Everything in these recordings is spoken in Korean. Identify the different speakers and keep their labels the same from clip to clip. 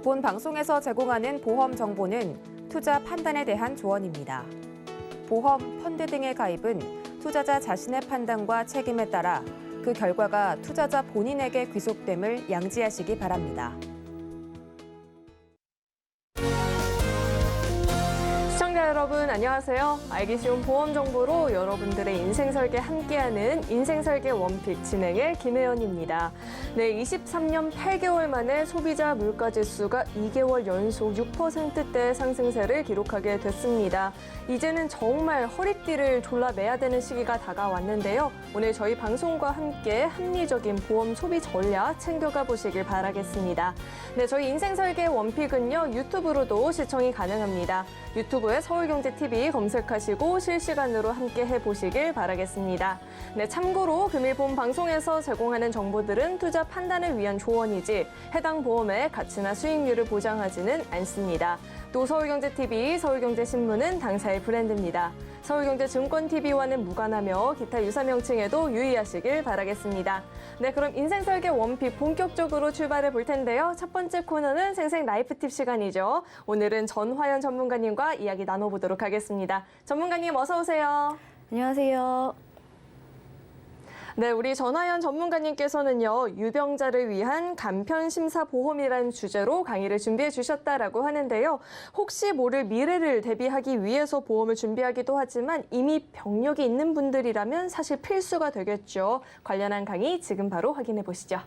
Speaker 1: 본 방송에서 제공하는 보험 정보는 투자 판단에 대한 조언입니다. 보험, 펀드 등의 가입은 투자자 자신의 판단과 책임에 따라 그 결과가 투자자 본인에게 귀속됨을 양지하시기 바랍니다.
Speaker 2: 시청자 여러분 안녕하세요. 알기 쉬운 보험 정보로 여러분들의 인생 설계 함께하는 인생 설계 원픽 진행의 김혜연입니다. 네, 23년 8개월 만에 소비자 물가 지수가 2개월 연속 6%대 상승세를 기록하게 됐습니다. 이제는 정말 허리띠를 졸라매야 되는 시기가 다가왔는데요. 오늘 저희 방송과 함께 합리적인 보험 소비 전략 챙겨가 보시길 바라겠습니다. 네, 저희 인생 설계 원픽은요, 유튜브로도 시청이 가능합니다. 유튜브에 서울경제TV 검색하시고 실시간으로 함께 해보시길 바라겠습니다. 네, 참고로 금일 본 방송에서 제공하는 정보들은 투자 판단을 위한 조언이지 해당 보험의 가치나 수익률을 보장하지는 않습니다. 또 서울경제TV, 서울경제신문은 당사의 브랜드입니다. 서울경제증권TV와는 무관하며 기타 유사 명칭에도 유의하시길 바라겠습니다. 네, 그럼 인생 설계 원픽 본격적으로 출발해 볼 텐데요. 첫 번째 코너는 생생 라이프 팁 시간이죠. 오늘은 전화연 전문가님과 이야기 나눠보도록 하겠습니다. 전문가님 어서 오세요.
Speaker 3: 안녕하세요.
Speaker 2: 네, 우리 전화연 전문가님께서는요, 유병자를 위한 간편심사보험이라는 주제로 강의를 준비해 주셨다라고 하는데요. 혹시 모를 미래를 대비하기 위해서 보험을 준비하기도 하지만 이미 병력이 있는 분들이라면 사실 필수가 되겠죠. 관련한 강의 지금 바로 확인해 보시죠.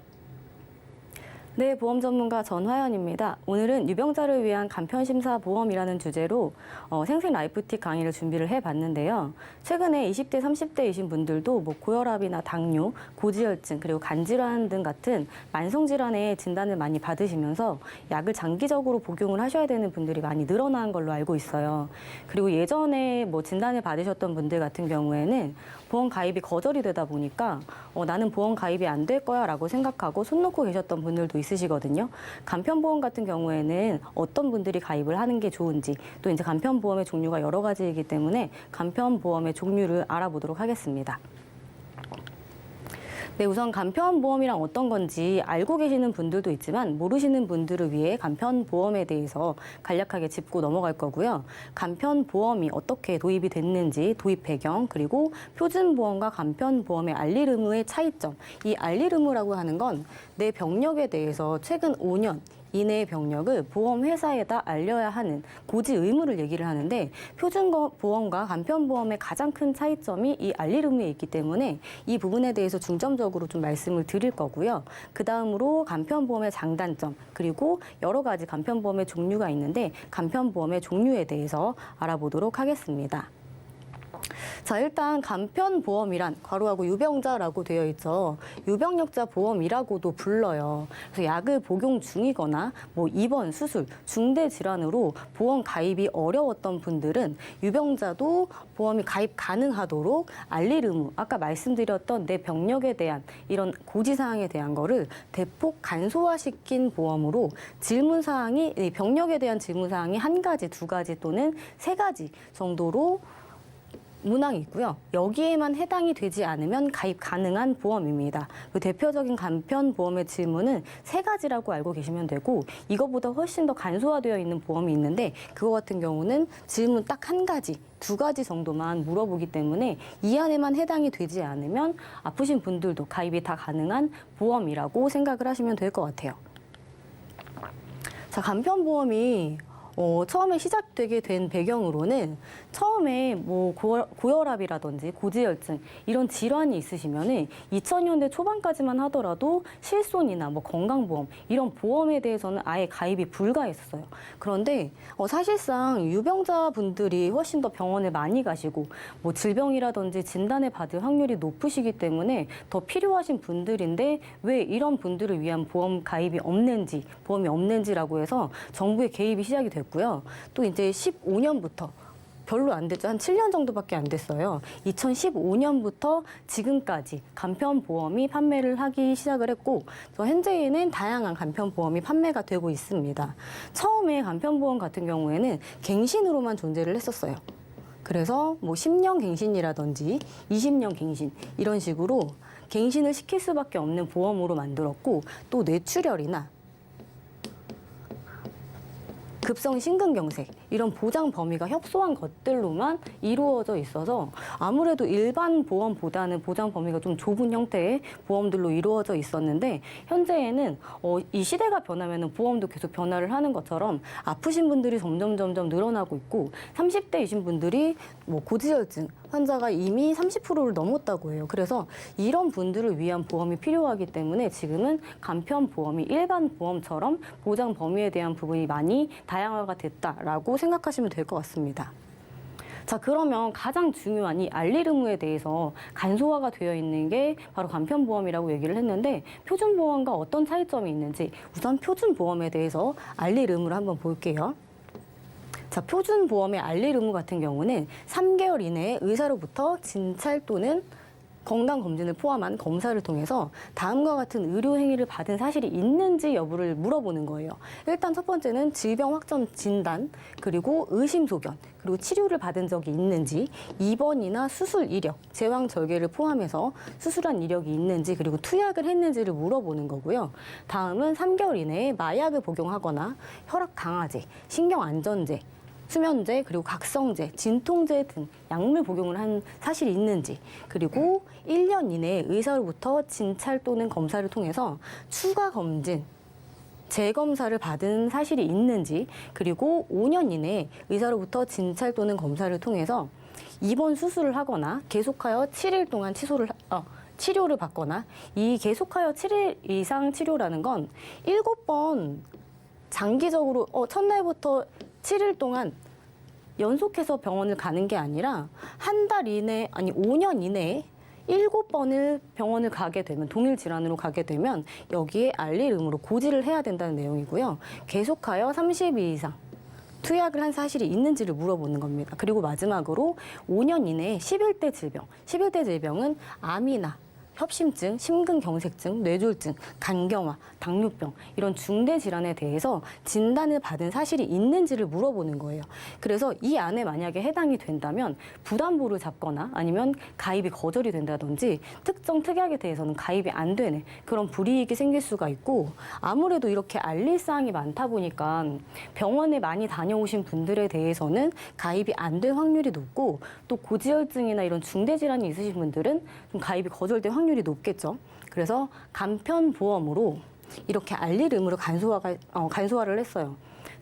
Speaker 3: 네, 보험 전문가 전화연입니다. 오늘은 유병자를 위한 간편심사 보험이라는 주제로 생생 라이프팁 강의를 준비를 해봤는데요. 최근에 20대, 30대이신 분들도 뭐 고혈압이나 당뇨, 고지혈증, 그리고 간질환 등 같은 만성질환의 진단을 많이 받으시면서 약을 장기적으로 복용을 하셔야 되는 분들이 많이 늘어난 걸로 알고 있어요. 그리고 예전에 뭐 진단을 받으셨던 분들 같은 경우에는 보험 가입이 거절이 되다 보니까 나는 보험 가입이 안 될 거야 라고 생각하고 손 놓고 계셨던 분들도 있으시거든요. 간편보험 같은 경우에는 어떤 분들이 가입을 하는 게 좋은지, 또 이제 간편보험의 종류가 여러 가지이기 때문에 간편보험의 종류를 알아보도록 하겠습니다. 네, 우선 간편보험이란 어떤 건지 알고 계시는 분들도 있지만 모르시는 분들을 위해 간편보험에 대해서 간략하게 짚고 넘어갈 거고요. 간편보험이 어떻게 도입이 됐는지, 도입 배경, 그리고 표준보험과 간편보험의 알릴 의무의 차이점. 이 알릴 의무라고 하는 건 내 병력에 대해서 최근 5년 이내의 병력을 보험회사에다 알려야 하는 고지 의무를 얘기를 하는데, 표준보험과 간편보험의 가장 큰 차이점이 이 알릴 의무에 있기 때문에 이 부분에 대해서 중점적으로 좀 말씀을 드릴 거고요. 그 다음으로 간편보험의 장단점, 그리고 여러 가지 간편보험의 종류가 있는데 간편보험의 종류에 대해서 알아보도록 하겠습니다. 자, 일단 간편보험이란 괄호하고 유병자라고 되어 있죠. 유병력자 보험이라고도 불러요. 그래서 약을 복용 중이거나 뭐 입원, 수술, 중대 질환으로 보험 가입이 어려웠던 분들은 유병자도 보험이 가입 가능하도록 알릴 의무, 아까 말씀드렸던 내 병력에 대한 이런 고지사항에 대한 거를 대폭 간소화시킨 보험으로 질문사항이, 병력에 대한 질문사항이 한 가지, 두 가지 또는 세 가지 정도로 문항이 있고요. 여기에만 해당이 되지 않으면 가입 가능한 보험입니다. 그 대표적인 간편보험의 질문은 세 가지라고 알고 계시면 되고, 이거보다 훨씬 더 간소화되어 있는 보험이 있는데 그거 같은 경우는 질문 딱 한 가지, 두 가지 정도만 물어보기 때문에 이 안에만 해당이 되지 않으면 아프신 분들도 가입이 다 가능한 보험이라고 생각을 하시면 될 것 같아요. 자, 간편보험이 처음에 시작되게 된 배경으로는 처음에 뭐 고혈압이라든지 고지혈증 이런 질환이 있으시면은 2000년대 초반까지만 하더라도 실손이나 뭐 건강보험 이런 보험에 대해서는 아예 가입이 불가했었어요. 그런데 사실상 유병자분들이 훨씬 더 병원에 많이 가시고 뭐 질병이라든지 진단을 받을 확률이 높으시기 때문에 더 필요하신 분들인데 왜 이런 분들을 위한 보험 가입이 없는지, 보험이 없는지라고 해서 정부의 개입이 시작이 됐고요. 또 이제 15년부터 별로 안 됐죠. 한 7년 정도밖에 안 됐어요. 2015년부터 지금까지 간편보험이 판매를 하기 시작을 했고, 현재에는 다양한 간편보험이 판매가 되고 있습니다. 처음에 간편보험 같은 경우에는 갱신으로만 존재를 했었어요. 그래서 뭐 10년 갱신이라든지 20년 갱신 이런 식으로 갱신을 시킬 수밖에 없는 보험으로 만들었고, 또 뇌출혈이나 급성 심근경색 이런 보장 범위가 협소한 것들로만 이루어져 있어서 아무래도 일반 보험보다는 보장 범위가 좀 좁은 형태의 보험들로 이루어져 있었는데 현재에는 이 시대가 변하면 보험도 계속 변화를 하는 것처럼 아프신 분들이 점점 늘어나고 있고 30대이신 분들이 뭐 고지혈증 환자가 이미 30%를 넘었다고 해요. 그래서 이런 분들을 위한 보험이 필요하기 때문에 지금은 간편보험이 일반 보험처럼 보장 범위에 대한 부분이 많이 다양화가 됐다라고 생각하시면 될 것 같습니다. 자, 그러면 가장 중요한 이 알릴 의무에 대해서 간소화가 되어 있는 게 바로 간편보험이라고 얘기를 했는데 표준보험과 어떤 차이점이 있는지 우선 표준보험에 대해서 알릴 의무를 한번 볼게요. 자, 표준보험의 알릴 의무 같은 경우는 3개월 이내에 의사로부터 진찰 또는 건강검진을 포함한 검사를 통해서 다음과 같은 의료 행위를 받은 사실이 있는지 여부를 물어보는 거예요. 일단 첫 번째는 질병 확정 진단, 그리고 의심 소견, 그리고 치료를 받은 적이 있는지, 입원이나 수술 이력, 제왕 절개를 포함해서 수술한 이력이 있는지, 그리고 투약을 했는지를 물어보는 거고요. 다음은 3개월 이내에 마약을 복용하거나 혈압 강화제, 신경 안전제, 수면제, 그리고 각성제, 진통제 등 약물 복용을 한 사실이 있는지, 그리고 1년 이내에 의사로부터 진찰 또는 검사를 통해서 추가 검진, 재검사를 받은 사실이 있는지, 그리고 5년 이내에 의사로부터 진찰 또는 검사를 통해서 입원 수술을 하거나 계속하여 7일 동안 치료를 받거나, 이 계속하여 7일 이상 치료라는 건 7번 장기적으로 첫날부터 7일 동안 연속해서 병원을 가는 게 아니라 한 달 이내, 아니 5년 이내에 7번을 병원을 가게 되면, 동일 질환으로 가게 되면 여기에 알릴 의무로 고지를 해야 된다는 내용이고요. 계속하여 30일 이상 투약을 한 사실이 있는지를 물어보는 겁니다. 그리고 마지막으로 5년 이내에 11대 질병, 11대 질병은 암이나 협심증, 심근경색증, 뇌졸중, 간경화, 당뇨병 이런 중대 질환에 대해서 진단을 받은 사실이 있는지를 물어보는 거예요. 그래서 이 안에 만약에 해당이 된다면 부담보를 잡거나 아니면 가입이 거절이 된다든지 특정 특약에 대해서는 가입이 안 되는 그런 불이익이 생길 수가 있고, 아무래도 이렇게 알릴 사항이 많다 보니까 병원에 많이 다녀오신 분들에 대해서는 가입이 안 될 확률이 높고, 또 고지혈증이나 이런 중대 질환이 있으신 분들은 좀 가입이 거절될 확률이 높겠죠. 그래서 간편보험으로 이렇게 알릴 의무를 간소화를 했어요.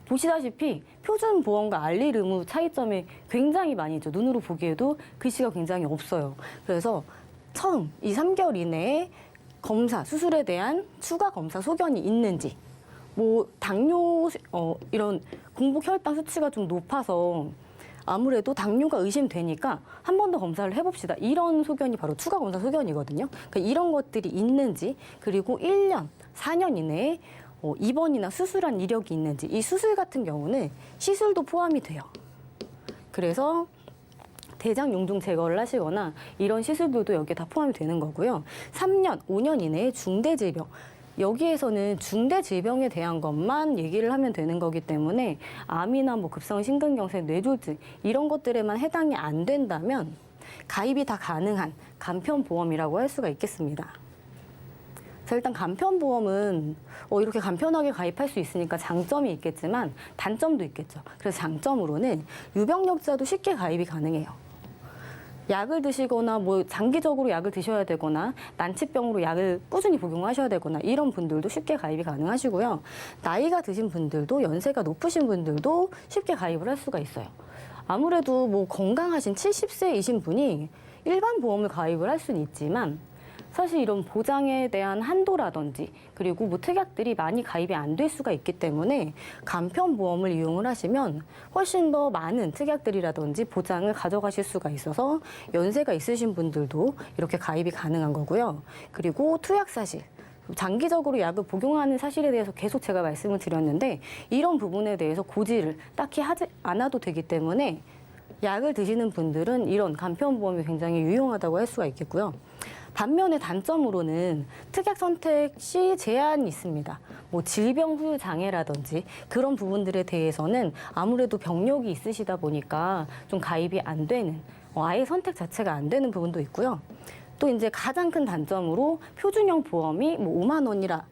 Speaker 3: 보시다시피 표준보험과 알릴 의무 차이점이 굉장히 많이 있죠. 눈으로 보기에도 글씨가 굉장히 없어요. 그래서 처음 이 3개월 이내에 검사, 수술에 대한 추가 검사 소견이 있는지, 뭐 당뇨 이런 공복 혈당 수치가 좀 높아서 아무래도 당뇨가 의심되니까 한 번 더 검사를 해봅시다. 이런 소견이 바로 추가 검사 소견이거든요. 그러니까 이런 것들이 있는지, 그리고 1년, 4년 이내에 입원이나 수술한 이력이 있는지, 이 수술 같은 경우는 시술도 포함이 돼요. 그래서 대장 용종 제거를 하시거나 이런 시술들도 여기에 다 포함이 되는 거고요. 3년, 5년 이내에 중대질병. 여기에서는 중대질병에 대한 것만 얘기를 하면 되는 거기 때문에 암이나 뭐 급성 심근경색, 뇌졸중 이런 것들에만 해당이 안 된다면 가입이 다 가능한 간편보험이라고 할 수가 있겠습니다. 자, 일단 간편보험은 이렇게 간편하게 가입할 수 있으니까 장점이 있겠지만 단점도 있겠죠. 그래서 장점으로는 유병력자도 쉽게 가입이 가능해요. 약을 드시거나 뭐 장기적으로 약을 드셔야 되거나 난치병으로 약을 꾸준히 복용하셔야 되거나 이런 분들도 쉽게 가입이 가능하시고요. 나이가 드신 분들도, 연세가 높으신 분들도 쉽게 가입을 할 수가 있어요. 아무래도 뭐 건강하신 70세이신 분이 일반 보험을 가입을 할 수는 있지만 사실 이런 보장에 대한 한도라든지 그리고 뭐 특약들이 많이 가입이 안 될 수가 있기 때문에 간편보험을 이용을 하시면 훨씬 더 많은 특약들이라든지 보장을 가져가실 수가 있어서 연세가 있으신 분들도 이렇게 가입이 가능한 거고요. 그리고 투약 사실, 장기적으로 약을 복용하는 사실에 대해서 계속 제가 말씀을 드렸는데 이런 부분에 대해서 고지를 딱히 하지 않아도 되기 때문에 약을 드시는 분들은 이런 간편보험이 굉장히 유용하다고 할 수가 있겠고요. 반면에 단점으로는 특약 선택 시 제한이 있습니다. 뭐 질병 후유 장애라든지 그런 부분들에 대해서는 아무래도 병력이 있으시다 보니까 좀 가입이 안 되는, 아예 선택 자체가 안 되는 부분도 있고요. 또 이제 가장 큰 단점으로 표준형 보험이 뭐 5만 원이라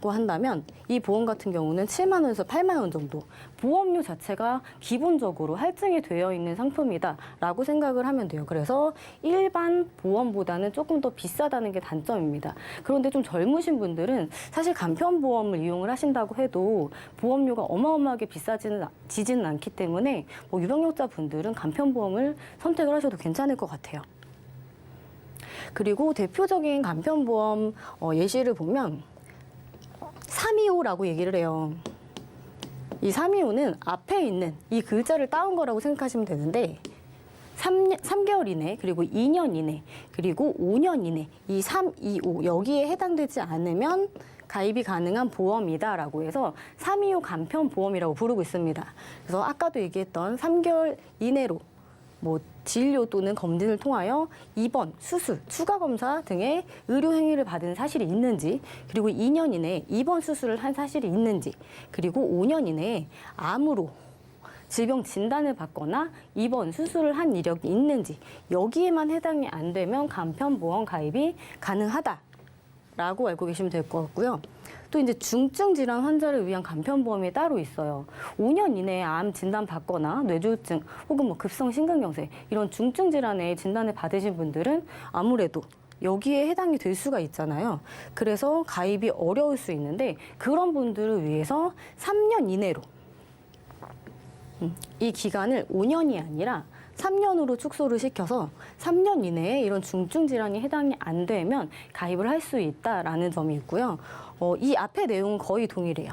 Speaker 3: 한다면 이 보험 같은 경우는 7만 원에서 8만 원 정도 보험료 자체가 기본적으로 할증이 되어 있는 상품이다라고 생각을 하면 돼요. 그래서 일반 보험보다는 조금 더 비싸다는 게 단점입니다. 그런데 좀 젊으신 분들은 사실 간편보험을 이용을 하신다고 해도 보험료가 어마어마하게 비싸지는 않기 때문에 뭐 유병력자 분들은 간편보험을 선택을 하셔도 괜찮을 것 같아요. 그리고 대표적인 간편보험 예시를 보면 325라고 얘기를 해요. 이 325는 앞에 있는 이 글자를 따온 거라고 생각하시면 되는데 3개월 이내, 그리고 2년 이내, 그리고 5년 이내 이 325 여기에 해당되지 않으면 가입이 가능한 보험이다라고 해서 325 간편보험이라고 부르고 있습니다. 그래서 아까도 얘기했던 3개월 이내로 뭐 진료 또는 검진을 통하여 입원, 수술, 추가 검사 등의 의료 행위를 받은 사실이 있는지, 그리고 2년 이내에 입원 수술을 한 사실이 있는지, 그리고 5년 이내에 암으로 질병 진단을 받거나 입원 수술을 한 이력이 있는지 여기에만 해당이 안 되면 간편보험 가입이 가능하다라고 알고 계시면 될 것 같고요. 또 이제 중증 질환 환자를 위한 간편보험이 따로 있어요. 5년 이내에 암 진단 받거나 뇌졸중 혹은 뭐 급성 심근경색 이런 중증 질환의 진단을 받으신 분들은 아무래도 여기에 해당이 될 수가 있잖아요. 그래서 가입이 어려울 수 있는데 그런 분들을 위해서 3년 이내로 이 기간을 5년이 아니라 3년으로 축소를 시켜서 3년 이내에 이런 중증 질환이 해당이 안 되면 가입을 할 수 있다라는 점이 있고요. 이 앞의 내용은 거의 동일해요.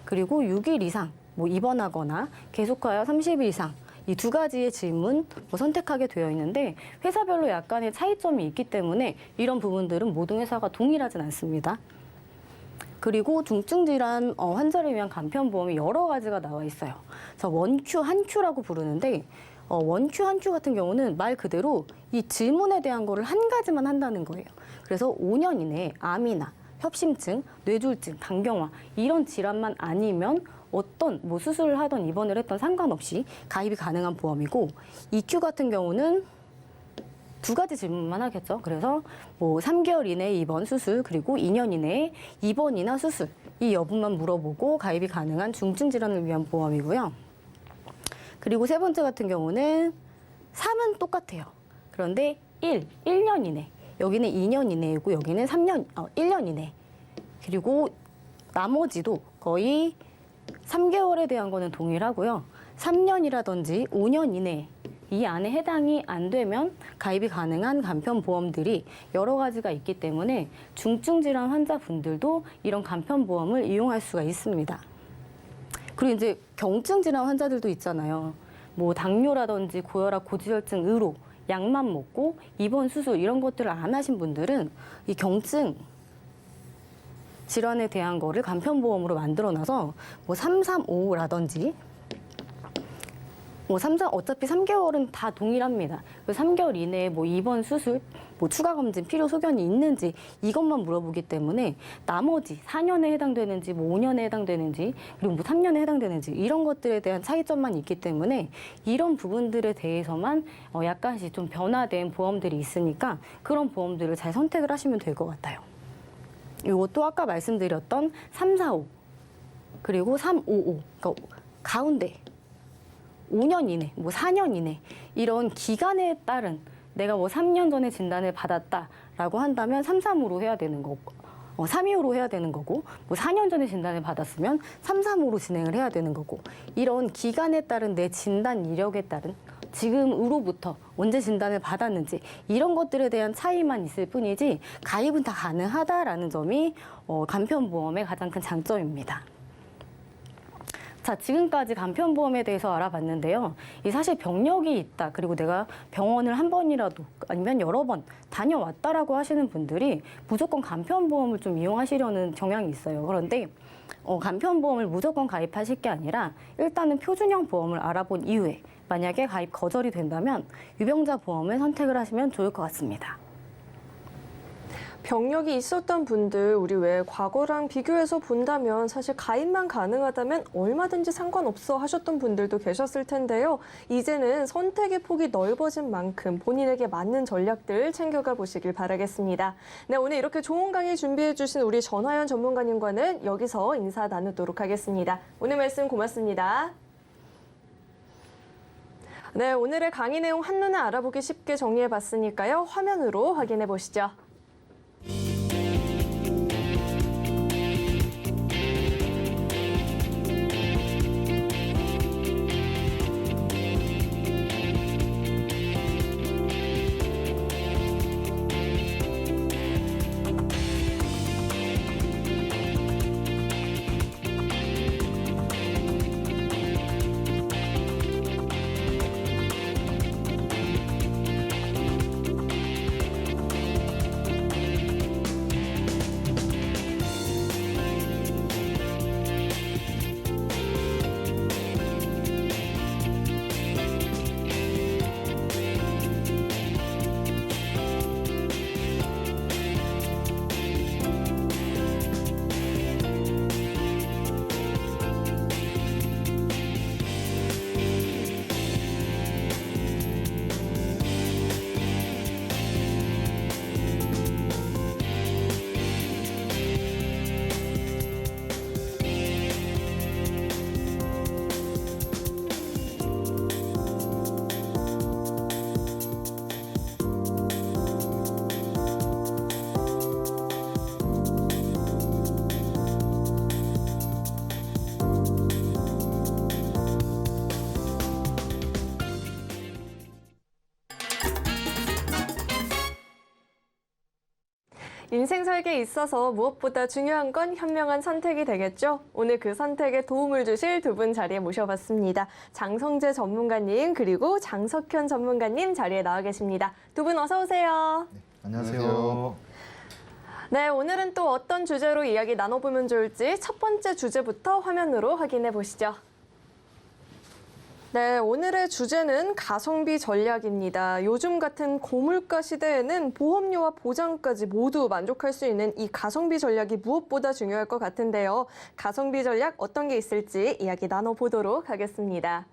Speaker 3: 그리고 6일 이상 뭐 입원하거나 계속하여 30일 이상 이 두 가지의 질문 선택하게 되어 있는데 회사별로 약간의 차이점이 있기 때문에 이런 부분들은 모든 회사가 동일하진 않습니다. 그리고 중증 질환 환자를 위한 간편보험이 여러 가지가 나와 있어요. 그래서 원큐, 한큐라고 부르는데 원큐, 한큐 같은 경우는 말 그대로 이 질문에 대한 거를 한 가지만 한다는 거예요. 그래서 5년 이내에 암이나 협심증, 뇌졸중, 간경화 이런 질환만 아니면 어떤 뭐 수술을 하던 입원을 했던 상관없이 가입이 가능한 보험이고, EQ 같은 경우는 두 가지 질문만 하겠죠. 그래서 뭐 3개월 이내에 입원 수술, 그리고 2년 이내에 입원이나 수술 이 여부만 물어보고 가입이 가능한 중증 질환을 위한 보험이고요. 그리고 세 번째 같은 경우는 3은 똑같아요. 그런데 1년 이내. 여기는 2년 이내이고 여기는 1년 이내. 그리고 나머지도 거의 3개월에 대한 거는 동일하고요. 3년이라든지 5년 이내 이 안에 해당이 안 되면 가입이 가능한 간편보험들이 여러 가지가 있기 때문에 중증 질환 환자분들도 이런 간편보험을 이용할 수가 있습니다. 그리고 이제 경증 질환 환자들도 있잖아요. 뭐 당뇨라든지 고혈압, 고지혈증, 의로 약만 먹고 입원 수술 이런 것들을 안 하신 분들은 이 경증 질환에 대한 거를 간편보험으로 만들어놔서 뭐 335라든지 뭐 어차피 3개월은 다 동일합니다. 3개월 이내에 뭐 입원 수술, 뭐 추가 검진 필요 소견이 있는지 이것만 물어보기 때문에 나머지 4년에 해당되는지 뭐 5년에 해당되는지 그리고 뭐 3년에 해당되는지 이런 것들에 대한 차이점만 있기 때문에 이런 부분들에 대해서만 약간씩 좀 변화된 보험들이 있으니까 그런 보험들을 잘 선택을 하시면 될 것 같아요. 이것도 아까 말씀드렸던 345 그리고 355 그러니까 가운데 5년 이내, 뭐 4년 이내 이런 기간에 따른 내가 뭐 3년 전에 진단을 받았다라고 한다면 335로 해야 되는 거고 325로 해야 되는 거고 뭐 4년 전에 진단을 받았으면 335로 진행을 해야 되는 거고 이런 기간에 따른 내 진단 이력에 따른 지금으로부터 언제 진단을 받았는지 이런 것들에 대한 차이만 있을 뿐이지 가입은 다 가능하다라는 점이 간편보험의 가장 큰 장점입니다. 자, 지금까지 간편보험에 대해서 알아봤는데요. 이 사실 병력이 있다, 그리고 내가 병원을 한 번이라도 아니면 여러 번 다녀왔다라고 하시는 분들이 무조건 간편보험을 좀 이용하시려는 경향이 있어요. 그런데 간편보험을 무조건 가입하실 게 아니라 일단은 표준형 보험을 알아본 이후에 만약에 가입 거절이 된다면 유병자 보험을 선택을 하시면 좋을 것 같습니다.
Speaker 2: 병력이 있었던 분들, 우리 왜 과거랑 비교해서 본다면 사실 가입만 가능하다면 얼마든지 상관없어 하셨던 분들도 계셨을 텐데요. 이제는 선택의 폭이 넓어진 만큼 본인에게 맞는 전략들 챙겨가 보시길 바라겠습니다. 네, 오늘 이렇게 좋은 강의 준비해 주신 우리 전화연 전문가님과는 여기서 인사 나누도록 하겠습니다. 오늘 말씀 고맙습니다. 네, 오늘의 강의 내용 한눈에 알아보기 쉽게 정리해 봤으니까요. 화면으로 확인해 보시죠. 인생 설계에 있어서 무엇보다 중요한 건 현명한 선택이 되겠죠. 오늘 그 선택에 도움을 주실 두 분 자리에 모셔봤습니다. 장성재 전문가님 그리고 장석현 전문가님 자리에 나와 계십니다. 두 분 어서 오세요.
Speaker 4: 네, 안녕하세요.
Speaker 2: 네, 오늘은 또 어떤 주제로 이야기 나눠보면 좋을지 첫 번째 주제부터 화면으로 확인해 보시죠. 네, 오늘의 주제는 가성비 전략입니다. 요즘 같은 고물가 시대에는 보험료와 보장까지 모두 만족할 수 있는 이 가성비 전략이 무엇보다 중요할 것 같은데요. 가성비 전략 어떤 게 있을지 이야기 나눠보도록 하겠습니다.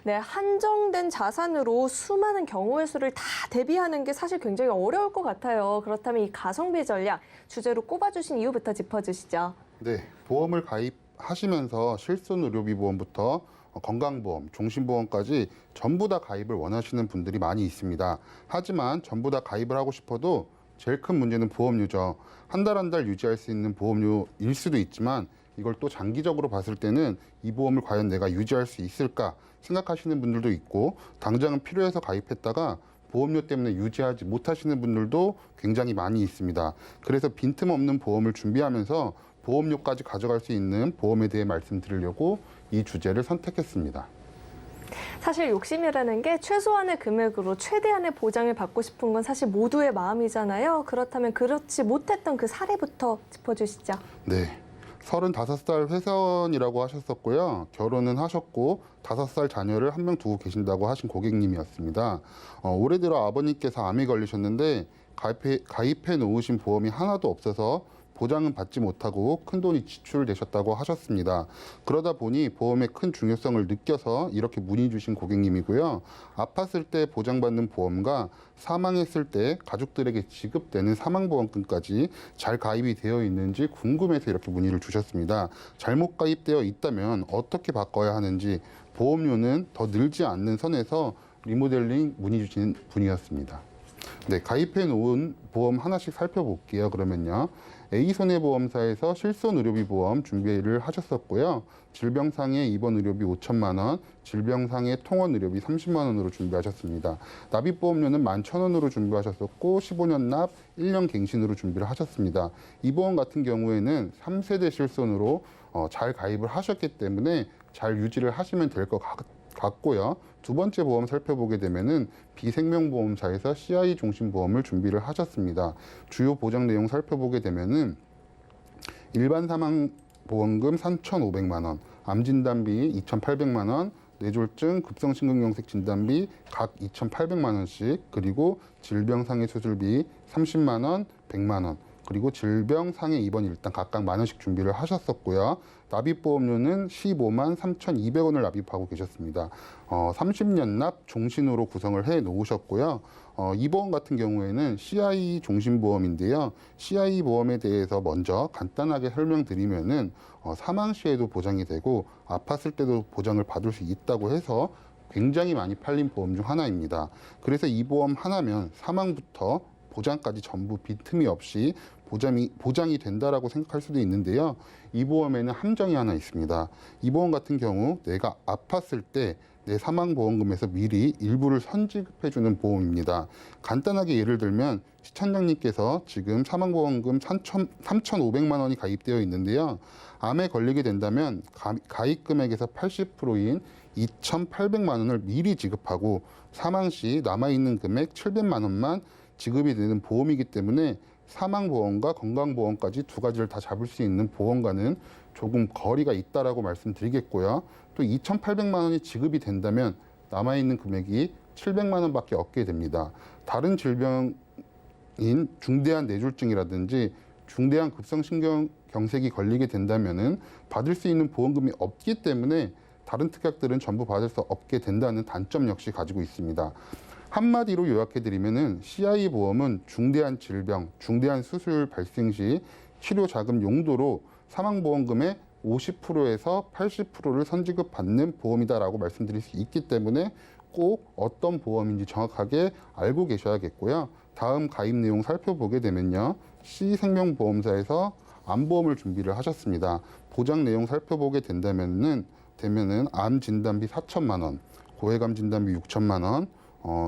Speaker 2: 네, 한정된 자산으로 수많은 경우의 수를 다 대비하는 게 사실 굉장히 어려울 것 같아요. 그렇다면 이 가성비 전략 주제로 꼽아주신 이유부터 짚어주시죠.
Speaker 4: 네, 보험을 가입하시면서 실손의료비 보험부터 건강보험, 종신보험까지 전부 다 가입을 원하시는 분들이 많이 있습니다. 하지만 전부 다 가입을 하고 싶어도 제일 큰 문제는 보험료죠. 한 달 한 달 유지할 수 있는 보험료일 수도 있지만 이걸 또 장기적으로 봤을 때는 이 보험을 과연 내가 유지할 수 있을까 생각하시는 분들도 있고, 당장은 필요해서 가입했다가 보험료 때문에 유지하지 못하시는 분들도 굉장히 많이 있습니다. 그래서 빈틈없는 보험을 준비하면서 보험료까지 가져갈 수 있는 보험에 대해 말씀드리려고 이 주제를 선택했습니다.
Speaker 2: 사실 욕심이라는 게 최소한의 금액으로 최대한의 보장을 받고 싶은 건 사실 모두의 마음이잖아요. 그렇다면 그렇지 못했던 그 사례부터 짚어주시죠.
Speaker 4: 네. 35살 회사원이라고 하셨었고요. 결혼은 하셨고 5살 자녀를 한 명 두고 계신다고 하신 고객님이었습니다. 올해 들어 아버님께서 암에 걸리셨는데 가입해 놓으신 보험이 하나도 없어서 보장은 받지 못하고 큰돈이 지출되셨다고 하셨습니다. 그러다 보니 보험의 큰 중요성을 느껴서 이렇게 문의 주신 고객님이고요. 아팠을 때 보장받는 보험과 사망했을 때 가족들에게 지급되는 사망보험금까지 잘 가입이 되어 있는지 궁금해서 이렇게 문의를 주셨습니다. 잘못 가입되어 있다면 어떻게 바꿔야 하는지, 보험료는 더 늘지 않는 선에서 리모델링 문의 주신 분이었습니다. 네, 가입해 놓은 보험 하나씩 살펴볼게요. 그러면요. A손해보험사에서 실손의료비 보험 준비를 하셨었고요. 질병상해 입원 의료비 5천만 원, 질병상해 통원 의료비 30만 원으로 준비하셨습니다. 납입보험료는 11,000원으로 준비하셨었고 15년 납, 1년 갱신으로 준비를 하셨습니다. 이 보험 같은 경우에는 3세대 실손으로 잘 가입을 하셨기 때문에 잘 유지를 하시면 될 것 같고요. 두 번째 보험 살펴보게 되면은 비생명보험사에서 CI 종신보험을 준비를 하셨습니다. 주요 보장 내용 살펴보게 되면은 일반 사망보험금 3,500만 원, 암진단비 2,800만 원, 뇌졸중, 급성심근경색 진단비 각 2,800만 원씩, 그리고 질병상해 수술비 30만 원, 100만 원, 그리고 질병상해 입원 일당 각각 만 원씩 준비를 하셨었고요. 납입보험료는 15만 3,200원을 납입하고 계셨습니다. 30년 납 종신으로 구성을 해 놓으셨고요. 이 보험 같은 경우에는 CI 종신보험인데요. CI 보험에 대해서 먼저 간단하게 설명드리면은 사망 시에도 보장이 되고 아팠을 때도 보장을 받을 수 있다고 해서 굉장히 많이 팔린 보험 중 하나입니다. 그래서 이 보험 하나면 사망부터 보장까지 전부 빈틈이 없이 보장이 된다라고 생각할 수도 있는데요. 이 보험에는 함정이 하나 있습니다. 이 보험 같은 경우 내가 아팠을 때 내 사망보험금에서 미리 일부를 선지급해주는 보험입니다. 간단하게 예를 들면 시청장님께서 지금 사망보험금 3,500만 원이 가입되어 있는데요. 암에 걸리게 된다면 가입 금액에서 80%인 2,800만 원을 미리 지급하고 사망 시 남아있는 금액 700만 원만 지급이 되는 보험이기 때문에 사망보험과 건강보험까지 두 가지를 다 잡을 수 있는 보험과는 조금 거리가 있다라고 말씀드리겠고요. 또 2,800만 원이 지급이 된다면 남아있는 금액이 700만 원밖에 없게 됩니다. 다른 질병인 중대한 뇌졸중이라든지 중대한 급성심경색이 걸리게 된다면은 받을 수 있는 보험금이 없기 때문에 다른 특약들은 전부 받을 수 없게 된다는 단점 역시 가지고 있습니다. 한마디로 요약해드리면은 CI 보험은 중대한 질병, 중대한 수술 발생 시 치료 자금 용도로 사망보험금의 50%에서 80%를 선지급 받는 보험이다라고 말씀드릴 수 있기 때문에 꼭 어떤 보험인지 정확하게 알고 계셔야겠고요. 다음 가입 내용 살펴보게 되면요. C생명보험사에서 암보험을 준비를 하셨습니다. 보장 내용 살펴보게 된다면은 암 진단비 4천만 원, 고해감 진단비 6천만 원,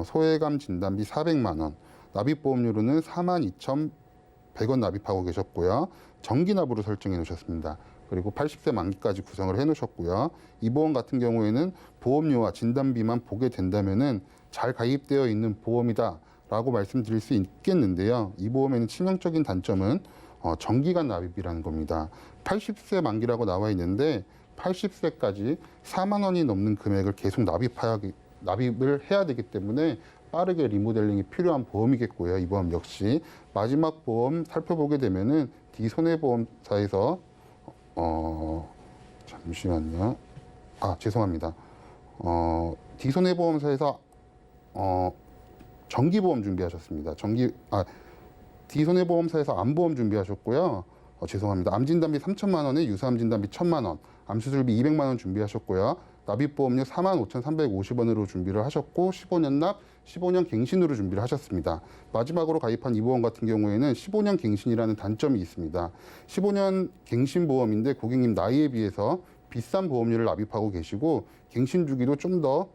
Speaker 4: 소해감 진단비 400만 원, 납입보험료로는 42,100원 납입하고 계셨고요. 정기납으로 설정해 놓으셨습니다. 그리고 80세 만기까지 구성을 해 놓으셨고요. 이 보험 같은 경우에는 보험료와 진단비만 보게 된다면은 잘 가입되어 있는 보험이다라고 말씀드릴 수 있겠는데요. 이 보험에는 치명적인 단점은 정기간 납입이라는 겁니다. 80세 만기라고 나와 있는데 80세까지 4만 원이 넘는 금액을 계속 납입을 해야 되기 때문에 빠르게 리모델링이 필요한 보험이겠고요. 이 보험 역시 마지막 보험 살펴보게 되면은 D손해보험사에서 잠시만요. 죄송합니다. D손해보험사에서 정기보험 준비하셨습니다. D손해보험사에서 암보험 준비하셨고요. 죄송합니다. 암진단비 3천만 원에 유사암 진단비 1,000만 원, 암수술비 200만 원 준비하셨고요. 납입보험료 45,350원으로 준비를 하셨고 15년 납, 15년 갱신으로 준비를 하셨습니다. 마지막으로 가입한 이 보험 같은 경우에는 15년 갱신이라는 단점이 있습니다. 15년 갱신 보험인데 고객님 나이에 비해서 비싼 보험료를 납입하고 계시고 갱신 주기도 좀 더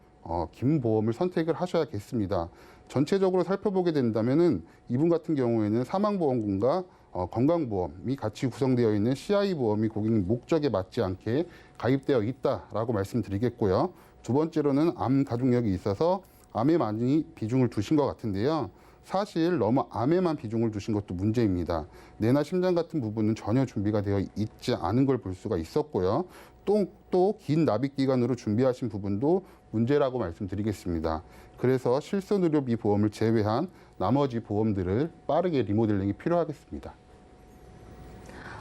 Speaker 4: 긴 보험을 선택을 하셔야겠습니다. 전체적으로 살펴보게 된다면은 이분 같은 경우에는 사망보험금과 건강보험이 같이 구성되어 있는 CI 보험이 고객님 목적에 맞지 않게 가입되어 있다라고 말씀드리겠고요. 두 번째로는 암 가족력이 있어서 암에 많이 비중을 두신 것 같은데요. 사실 너무 암에만 비중을 두신 것도 문제입니다. 뇌나 심장 같은 부분은 전혀 준비가 되어 있지 않은 걸 볼 수가 있었고요. 또 긴 납입 기간으로 준비하신 부분도 문제라고 말씀드리겠습니다. 그래서 실손의료비 보험을 제외한 나머지 보험들을 빠르게 리모델링이 필요하겠습니다.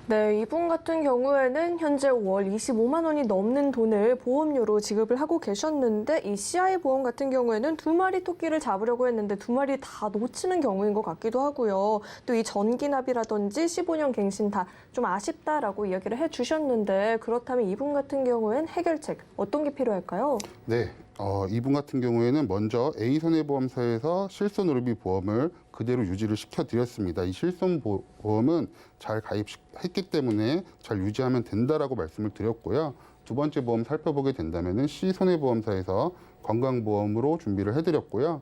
Speaker 2: 네, 이분 같은 경우에는 현재 월 25만 원이 넘는 돈을 보험료로 지급을 하고 계셨는데 이 CI 보험 같은 경우에는 두 마리 토끼를 잡으려고 했는데 두 마리 다 놓치는 경우인 것 같기도 하고요. 또 이 전기납이라든지 15년 갱신 다 좀 아쉽다라고 이야기를 해주셨는데 그렇다면 이분 같은 경우에는 해결책 어떤 게 필요할까요?
Speaker 4: 네, 이분 같은 경우에는 먼저 A손해보험사에서 실손의료비 보험을 그대로 유지를 시켜드렸습니다. 이 실손보험은 잘 가입했기 때문에 잘 유지하면 된다라고 말씀을 드렸고요. 두 번째 보험 살펴보게 된다면은 C손해보험사에서 건강보험으로 준비를 해드렸고요.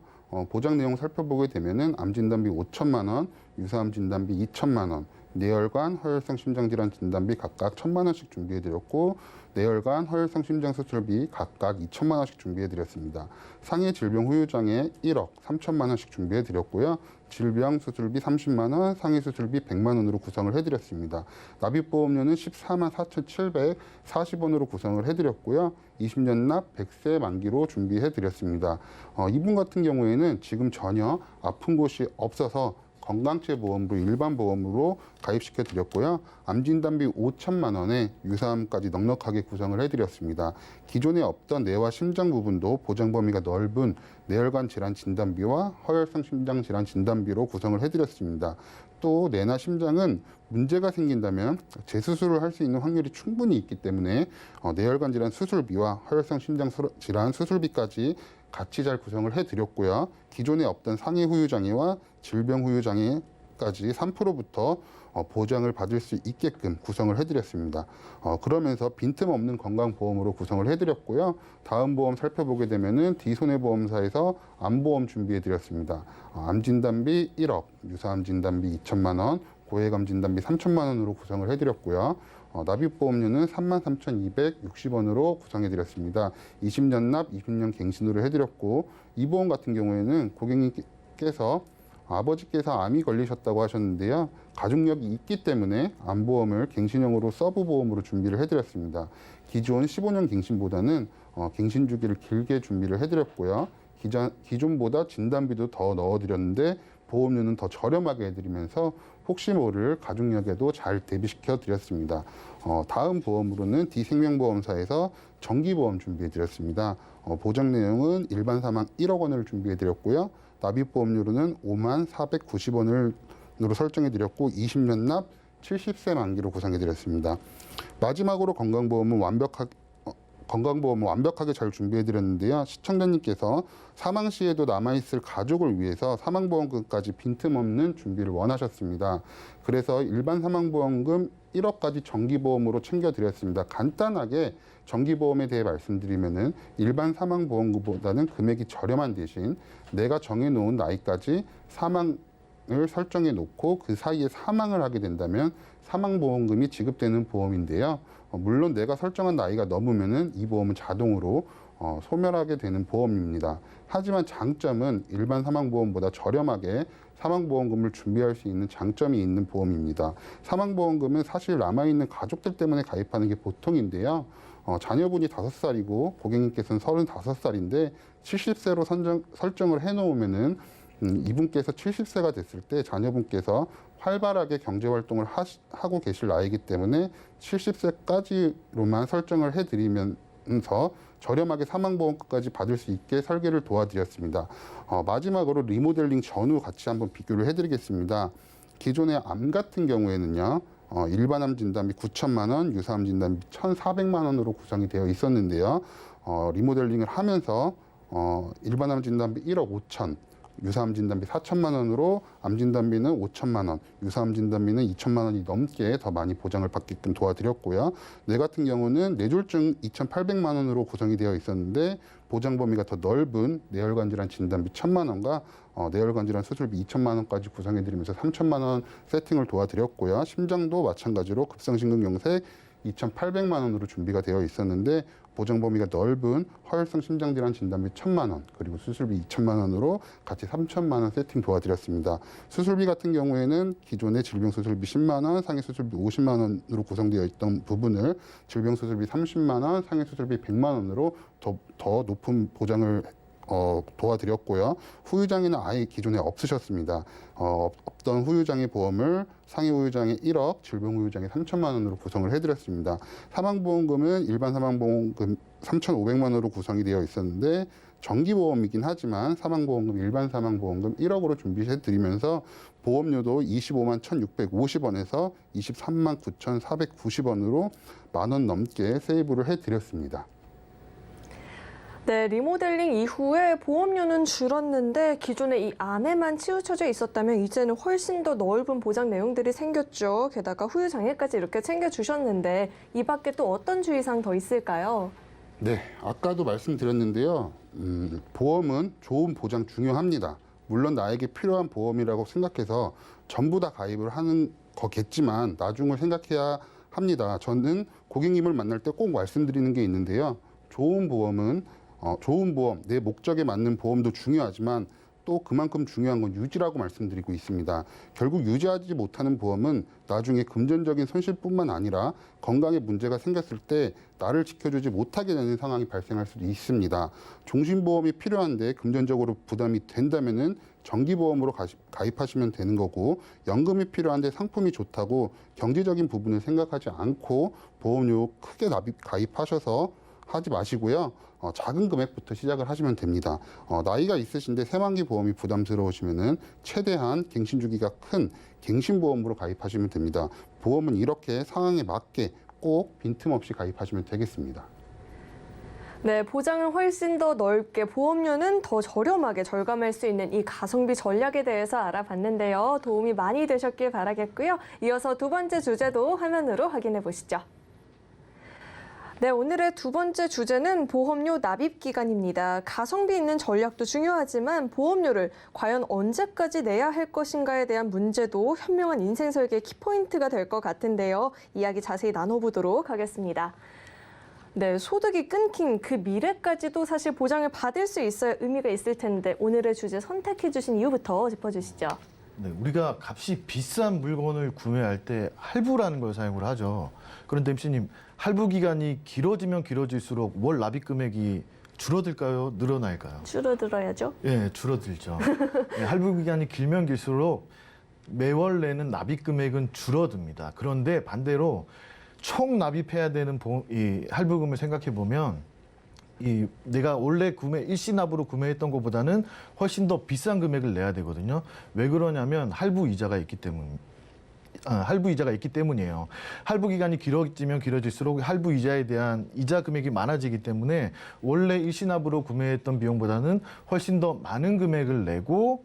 Speaker 4: 보장 내용 살펴보게 되면은 암진단비 5천만 원, 유사암 진단비 2천만 원, 뇌혈관, 허혈성 심장질환 진단비 각각 1,000만 원씩 준비해드렸고 뇌혈관, 허혈성 심장 수술비 각각 2천만 원씩 준비해드렸습니다. 상해 질병 후유장애 1억 3천만 원씩 준비해드렸고요. 질병 수술비 30만 원, 상해 수술비 100만 원으로 구성을 해드렸습니다. 납입보험료는 14만 4,740원으로 구성을 해드렸고요. 20년 납 100세 만기로 준비해드렸습니다. 이분 같은 경우에는 지금 전혀 아픈 곳이 없어서 건강체 보험으로 일반 보험으로 가입시켜 드렸고요. 암 진단비 5천만 원에 유사암까지 넉넉하게 구성을 해드렸습니다. 기존에 없던 뇌와 심장 부분도 보장 범위가 넓은 뇌혈관 질환 진단비와 허혈성 심장 질환 진단비로 구성을 해드렸습니다. 또 뇌나 심장은 문제가 생긴다면 재수술을 할 수 있는 확률이 충분히 있기 때문에 뇌혈관 질환 수술비와 허혈성 심장 질환 수술비까지 같이 잘 구성을 해드렸고요. 기존에 없던 상해 후유장애와 질병 후유장애까지 3%부터 보장을 받을 수 있게끔 구성을 해드렸습니다. 그러면서 빈틈없는 건강보험으로 구성을 해드렸고요. 다음 보험 살펴보게 되면은 D손해보험사에서 암보험 준비해드렸습니다. 암진단비 1억, 유사암 진단비 2천만 원, 고해감 진단비 3천만 원으로 구성을 해드렸고요. 납입보험료는 33,260원으로 구성해드렸습니다. 20년 납, 20년 갱신으로 해드렸고 이 보험 같은 경우에는 고객님께서 아버지께서 암이 걸리셨다고 하셨는데요. 가족력이 있기 때문에 암보험을 갱신형으로 서브보험으로 준비를 해드렸습니다. 기존 15년 갱신보다는 갱신 주기를 길게 준비를 해드렸고요. 기존보다 진단비도 더 넣어드렸는데 보험료는 더 저렴하게 해드리면서 혹시 모를 가족력에도 잘 대비시켜 드렸습니다. 다음 보험으로는 D생명보험사에서 정기보험 준비해 드렸습니다. 보장 내용은 일반 사망 1억 원을 준비해 드렸고요. 납입보험료로는 5만 490원으로 설정해 드렸고 20년 납 70세 만기로 구성해 드렸습니다. 마지막으로 건강보험은 완벽하게 잘 준비해 드렸는데요. 시청자님께서 사망 시에도 남아있을 가족을 위해서 사망보험금까지 빈틈없는 준비를 원하셨습니다. 그래서 일반 사망보험금 1억까지 정기보험으로 챙겨드렸습니다. 간단하게 정기보험에 대해 말씀드리면은 일반 사망보험금보다는 금액이 저렴한 대신 내가 정해놓은 나이까지 사망을 설정해 놓고 그 사이에 사망을 하게 된다면 사망보험금이 지급되는 보험인데요. 물론 내가 설정한 나이가 넘으면은 이 보험은 자동으로 소멸하게 되는 보험입니다. 하지만 장점은 일반 사망보험보다 저렴하게 사망보험금을 준비할 수 있는 장점이 있는 보험입니다. 사망보험금은 사실 남아있는 가족들 때문에 가입하는 게 보통인데요. 자녀분이 5살이고 고객님께서는 35살인데 70세로 설정을 해놓으면은 이분께서 70세가 됐을 때 자녀분께서 활발하게 경제활동을 하고 계실 나이이기 때문에 70세까지로만 설정을 해드리면서 저렴하게 사망보험까지 받을 수 있게 설계를 도와드렸습니다. 마지막으로 리모델링 전후 같이 한번 비교를 해드리겠습니다. 기존의 암 같은 경우에는요. 일반 암 진단비 9천만 원, 유사암 진단비 1,400만 원으로 구성이 되어 있었는데요. 리모델링을 하면서 일반 암 진단비 1억 5천, 유사암 진단비 4천만 원으로 암 진단비는 5천만 원, 유사암 진단비는 2천만 원이 넘게 더 많이 보장을 받게끔 도와드렸고요. 뇌 같은 경우는 뇌졸중 2,800만 원으로 구성이 되어 있었는데 보장 범위가 더 넓은 뇌혈관 질환 진단비 1,000만 원과 뇌혈관 질환 수술비 2천만 원까지 구성해드리면서 3천만 원 세팅을 도와드렸고요. 심장도 마찬가지로 급성심근경색 2,800만 원으로 준비가 되어 있었는데 보장 범위가 넓은 허혈성 심장질환 진단비 1,000만 원 그리고 수술비 2천만 원으로 같이 3천만 원 세팅 도와드렸습니다. 수술비 같은 경우에는 기존의 질병 수술비 10만 원, 상해 수술비 50만 원으로 구성되어 있던 부분을 질병 수술비 30만 원, 상해 수술비 100만 원으로 더 높은 보장을 도와드렸고요. 후유장애는 아예 기존에 없으셨습니다. 없던 후유장애 보험을 상해 후유장애 1억, 질병 후유장애 3천만 원으로 구성을 해드렸습니다. 사망보험금은 일반 사망보험금 3,500만 원으로 구성이 되어 있었는데 정기보험이긴 하지만 사망보험금, 일반 사망보험금 1억으로 준비해드리면서 보험료도 25만 1,650원에서 23만 9,490원으로 만 원 넘게 세이브를 해드렸습니다.
Speaker 2: 네, 리모델링 이후에 보험료는 줄었는데 기존에 이 암에만 치우쳐져 있었다면 이제는 훨씬 더 넓은 보장 내용들이 생겼죠. 게다가 후유장애까지 이렇게 챙겨주셨는데 이 밖에 또 어떤 주의사항 더 있을까요?
Speaker 4: 네, 아까도 말씀드렸는데요. 보험은 좋은 보장 중요합니다. 물론 나에게 필요한 보험이라고 생각해서 전부 다 가입을 하는 거겠지만 나중을 생각해야 합니다. 저는 고객님을 만날 때 꼭 말씀드리는 게 있는데요. 좋은 보험, 내 목적에 맞는 보험도 중요하지만 또 그만큼 중요한 건 유지라고 말씀드리고 있습니다. 결국 유지하지 못하는 보험은 나중에 금전적인 손실뿐만 아니라 건강에 문제가 생겼을 때 나를 지켜주지 못하게 되는 상황이 발생할 수도 있습니다. 종신보험이 필요한데 금전적으로 부담이 된다면은 정기보험으로 가입하시면 되는 거고, 연금이 필요한데 상품이 좋다고 경제적인 부분을 생각하지 않고 보험료 크게 가입하셔서 하지 마시고요. 작은 금액부터 시작을 하시면 됩니다. 나이가 있으신데 새만기 보험이 부담스러우시면은 최대한 갱신 주기가 큰 갱신보험으로 가입하시면 됩니다. 보험은 이렇게 상황에 맞게 꼭 빈틈없이 가입하시면 되겠습니다.
Speaker 2: 네, 보장을 훨씬 더 넓게, 보험료는 더 저렴하게 절감할 수 있는 이 가성비 전략에 대해서 알아봤는데요. 도움이 많이 되셨길 바라겠고요. 이어서 두 번째 주제도 화면으로 확인해 보시죠. 네, 오늘의 두 번째 주제는 보험료 납입 기간입니다. 가성비 있는 전략도 중요하지만 보험료를 과연 언제까지 내야 할 것인가에 대한 문제도 현명한 인생 설계의 키포인트가 될 것 같은데요. 이야기 자세히 나눠보도록 하겠습니다. 네, 소득이 끊긴 그 미래까지도 사실 보장을 받을 수 있어야 의미가 있을 텐데 오늘의 주제 선택해 주신 이유부터 짚어주시죠.
Speaker 5: 네, 우리가 값이 비싼 물건을 구매할 때 할부라는 걸 사용을 하죠. 그런데 MC님, 할부 기간이 길어지면 길어질수록 월 납입 금액이 줄어들까요? 늘어날까요?
Speaker 2: 줄어들어야죠.
Speaker 5: 예, 줄어들죠. 예, 할부 기간이 길면 길수록 매월 내는 납입 금액은 줄어듭니다. 그런데 반대로 총 납입해야 되는 이 할부금을 생각해 보면 내가 원래 일시납으로 구매했던 것보다는 훨씬 더 비싼 금액을 내야 되거든요. 왜 그러냐면 할부 이자가 있기 때문이에요. 할부 기간이 길어지면 길어질수록 할부 이자에 대한 이자 금액이 많아지기 때문에 원래 일시납으로 구매했던 비용보다는 훨씬 더 많은 금액을 내고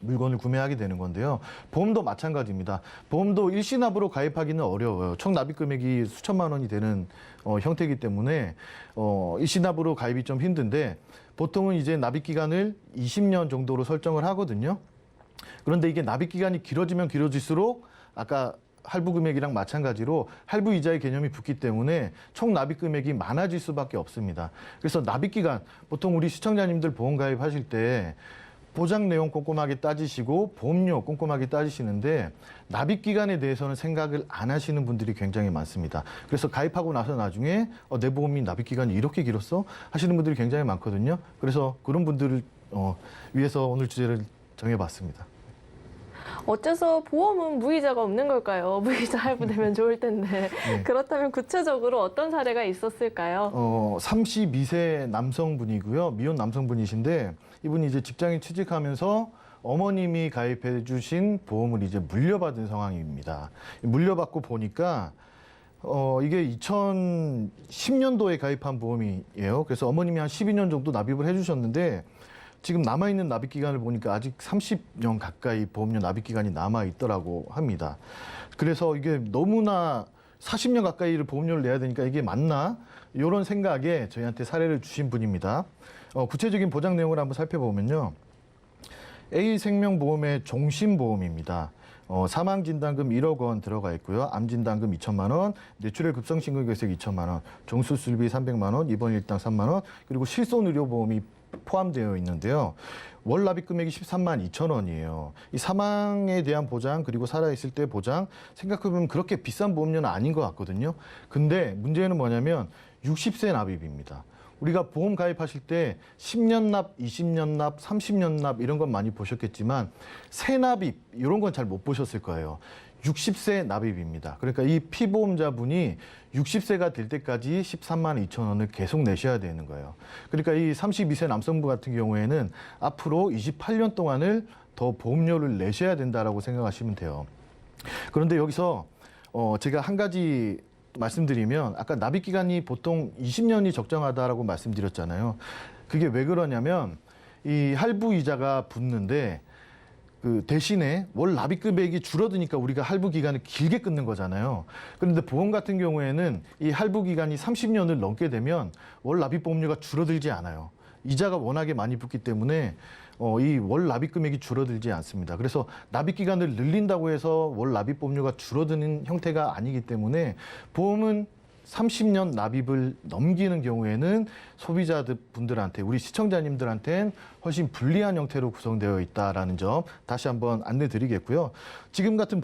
Speaker 5: 물건을 구매하게 되는 건데요. 보험도 마찬가지입니다. 보험도 일시납으로 가입하기는 어려워요. 총 납입 금액이 수천만 원이 되는 형태이기 때문에 일시납으로 가입이 좀 힘든데 보통은 이제 납입 기간을 20년 정도로 설정을 하거든요. 그런데 이게 납입 기간이 길어지면 길어질수록 아까 할부 금액이랑 마찬가지로 할부 이자의 개념이 붙기 때문에 총 납입 금액이 많아질 수밖에 없습니다. 그래서 납입 기간, 보통 우리 시청자님들 보험 가입하실 때 보장 내용 꼼꼼하게 따지시고 보험료 꼼꼼하게 따지시는데 납입 기간에 대해서는 생각을 안 하시는 분들이 굉장히 많습니다. 그래서 가입하고 나서 나중에 내 보험이 납입 기간이 이렇게 길었어? 하시는 분들이 굉장히 많거든요. 그래서 그런 분들을 위해서 오늘 주제를 정해봤습니다.
Speaker 2: 어째서 보험은 무이자가 없는 걸까요? 무이자 할부되면 좋을 텐데.
Speaker 5: 네.
Speaker 2: 그렇다면 구체적으로 어떤 사례가 있었을까요?
Speaker 5: 32세 남성분이고요. 미혼 남성분이신데 이분이 이제 직장에 취직하면서 어머님이 가입해 주신 보험을 이제 물려받은 상황입니다. 물려받고 보니까 이게 2010년도에 가입한 보험이에요. 그래서 어머님이 한 12년 정도 납입을 해주셨는데 지금 남아있는 납입 기간을 보니까 아직 30년 가까이 보험료 납입 기간이 남아있더라고 합니다. 그래서 이게 너무나 40년 가까이를 보험료를 내야 되니까 이게 맞나? 이런 생각에 저희한테 사례를 주신 분입니다. 구체적인 보장 내용을 한번 살펴보면요. A생명보험의 종신보험입니다. 사망진단금 1억 원 들어가 있고요. 암진단금 2천만 원, 뇌출혈 급성심근경색 2천만 원, 종수술비 300만 원, 입원 일당 3만 원, 그리고 실손의료보험이 포함되어 있는데요. 월 납입 금액이 13만 2천 원이에요. 이 사망에 대한 보장 그리고 살아있을 때 보장 생각해보면 그렇게 비싼 보험료는 아닌 것 같거든요. 근데 문제는 뭐냐면 60세 납입입니다. 우리가 보험 가입하실 때 10년 납, 20년 납, 30년 납 이런 건 많이 보셨겠지만 세납입 이런 건 잘 못 보셨을 거예요. 60세 납입입니다. 그러니까 이 피보험자분이 60세가 될 때까지 13만 2천 원을 계속 내셔야 되는 거예요. 그러니까 이 32세 남성분 같은 경우에는 앞으로 28년 동안을 더 보험료를 내셔야 된다라고 생각하시면 돼요. 그런데 여기서 제가 한 가지 말씀드리면 아까 납입 기간이 보통 20년이 적정하다라고 말씀드렸잖아요. 그게 왜 그러냐면 이 할부 이자가 붙는데 그 대신에 월 납입 금액이 줄어드니까 우리가 할부 기간을 길게 끊는 거잖아요. 그런데 보험 같은 경우에는 이 할부 기간이 30년을 넘게 되면 월 납입 보험료가 줄어들지 않아요. 이자가 워낙에 많이 붙기 때문에 이 월 납입 금액이 줄어들지 않습니다. 그래서 납입 기간을 늘린다고 해서 월 납입 보험료가 줄어드는 형태가 아니기 때문에 보험은 30년 납입을 넘기는 경우에는 소비자분들한테, 우리 시청자님들한테는 훨씬 불리한 형태로 구성되어 있다라는 점 다시 한번 안내 드리겠고요. 지금 같은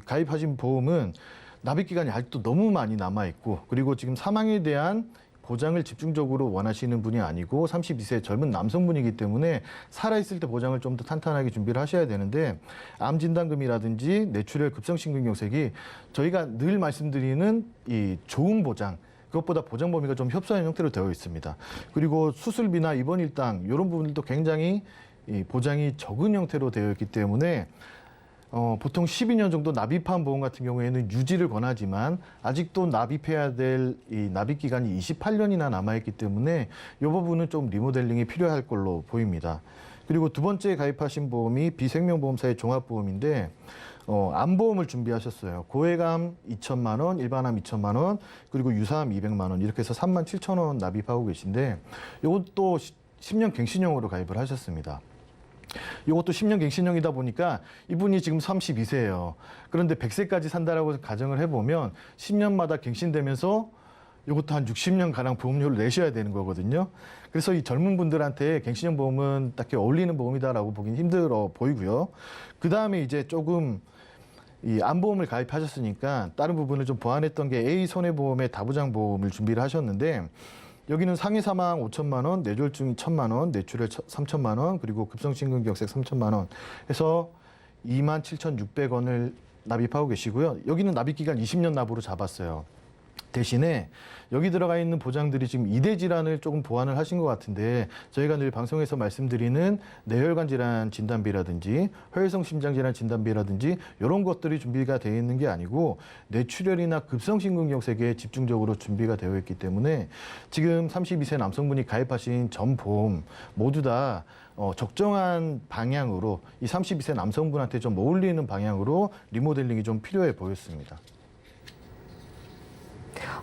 Speaker 5: 가입하신 보험은 납입 기간이 아직도 너무 많이 남아 있고, 그리고 지금 사망에 대한 보장을 집중적으로 원하시는 분이 아니고 32세 젊은 남성분이기 때문에 살아있을 때 보장을 좀 더 탄탄하게 준비를 하셔야 되는데, 암 진단금이라든지 뇌출혈 급성심근경색이 저희가 늘 말씀드리는 이 좋은 보장, 그것보다 보장 범위가 좀 협소한 형태로 되어 있습니다. 그리고 수술비나 입원 일당 이런 부분들도 굉장히 보장이 적은 형태로 되어 있기 때문에 보통 12년 정도 납입한 보험 같은 경우에는 유지를 권하지만 아직도 납입해야 될 이 납입 기간이 28년이나 남아있기 때문에 이 부분은 좀 리모델링이 필요할 걸로 보입니다. 그리고 두 번째 가입하신 보험이 비생명보험사의 종합보험인데 암보험을 준비하셨어요. 고액암 2천만 원, 일반암 2천만 원, 그리고 유사암 200만 원 이렇게 해서 37,000원 납입하고 계신데 이것도 10년 갱신형으로 가입을 하셨습니다. 이것도 10년 갱신형이다 보니까 이분이 지금 32세예요. 그런데 100세까지 산다라고 가정을 해보면 10년마다 갱신되면서 이것도 한 60년 가량 보험료를 내셔야 되는 거거든요. 그래서 이 젊은 분들한테 갱신형 보험은 딱히 어울리는 보험이다라고 보긴 힘들어 보이고요. 그 다음에 이제 조금 이 암보험을 가입하셨으니까 다른 부분을 좀 보완했던 게 A 손해보험의 다부장 보험을 준비를 하셨는데, 여기는 상해 사망 5천만 원, 뇌졸중 1천만 원, 뇌출혈 3천만 원, 그리고 급성심근경색 3천만 원 해서 27,600원을 납입하고 계시고요. 여기는 납입 기간 20년 납으로 잡았어요. 대신에 여기 들어가 있는 보장들이 지금 이대 질환을 조금 보완을 하신 것 같은데, 저희가 늘 방송에서 말씀드리는 뇌혈관 질환 진단비라든지 혈성 심장 질환 진단비라든지 이런 것들이 준비가 되어 있는 게 아니고 뇌출혈이나 급성심근경색에 집중적으로 준비가 되어 있기 때문에 지금 32세 남성분이 가입하신 전 보험 모두 다 적정한 방향으로 이 32세 남성분한테 좀 어울리는 방향으로 리모델링이 좀 필요해 보였습니다.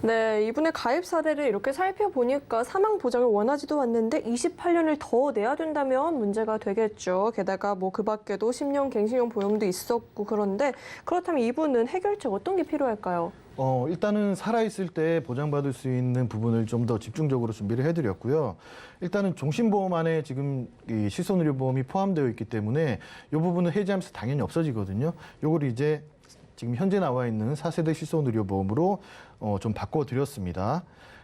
Speaker 2: 네, 이분의 가입 사례를 이렇게 살펴보니까 사망 보장을 원하지도 않는데 28년을 더 내야 된다면 문제가 되겠죠. 게다가 뭐 그 밖에도 10년 갱신형 보험도 있었고, 그런데 그렇다면 이분은 해결책 어떤 게 필요할까요?
Speaker 5: 일단은 살아있을 때 보장받을 수 있는 부분을 좀 더 집중적으로 준비를 해드렸고요. 일단은 종신보험 안에 지금 이 실손의료보험이 포함되어 있기 때문에 이 부분은 해지하면서 당연히 없어지거든요. 요걸 이제 지금 현재 나와 있는 4세대 실손의료보험으로 좀 바꿔드렸습니다.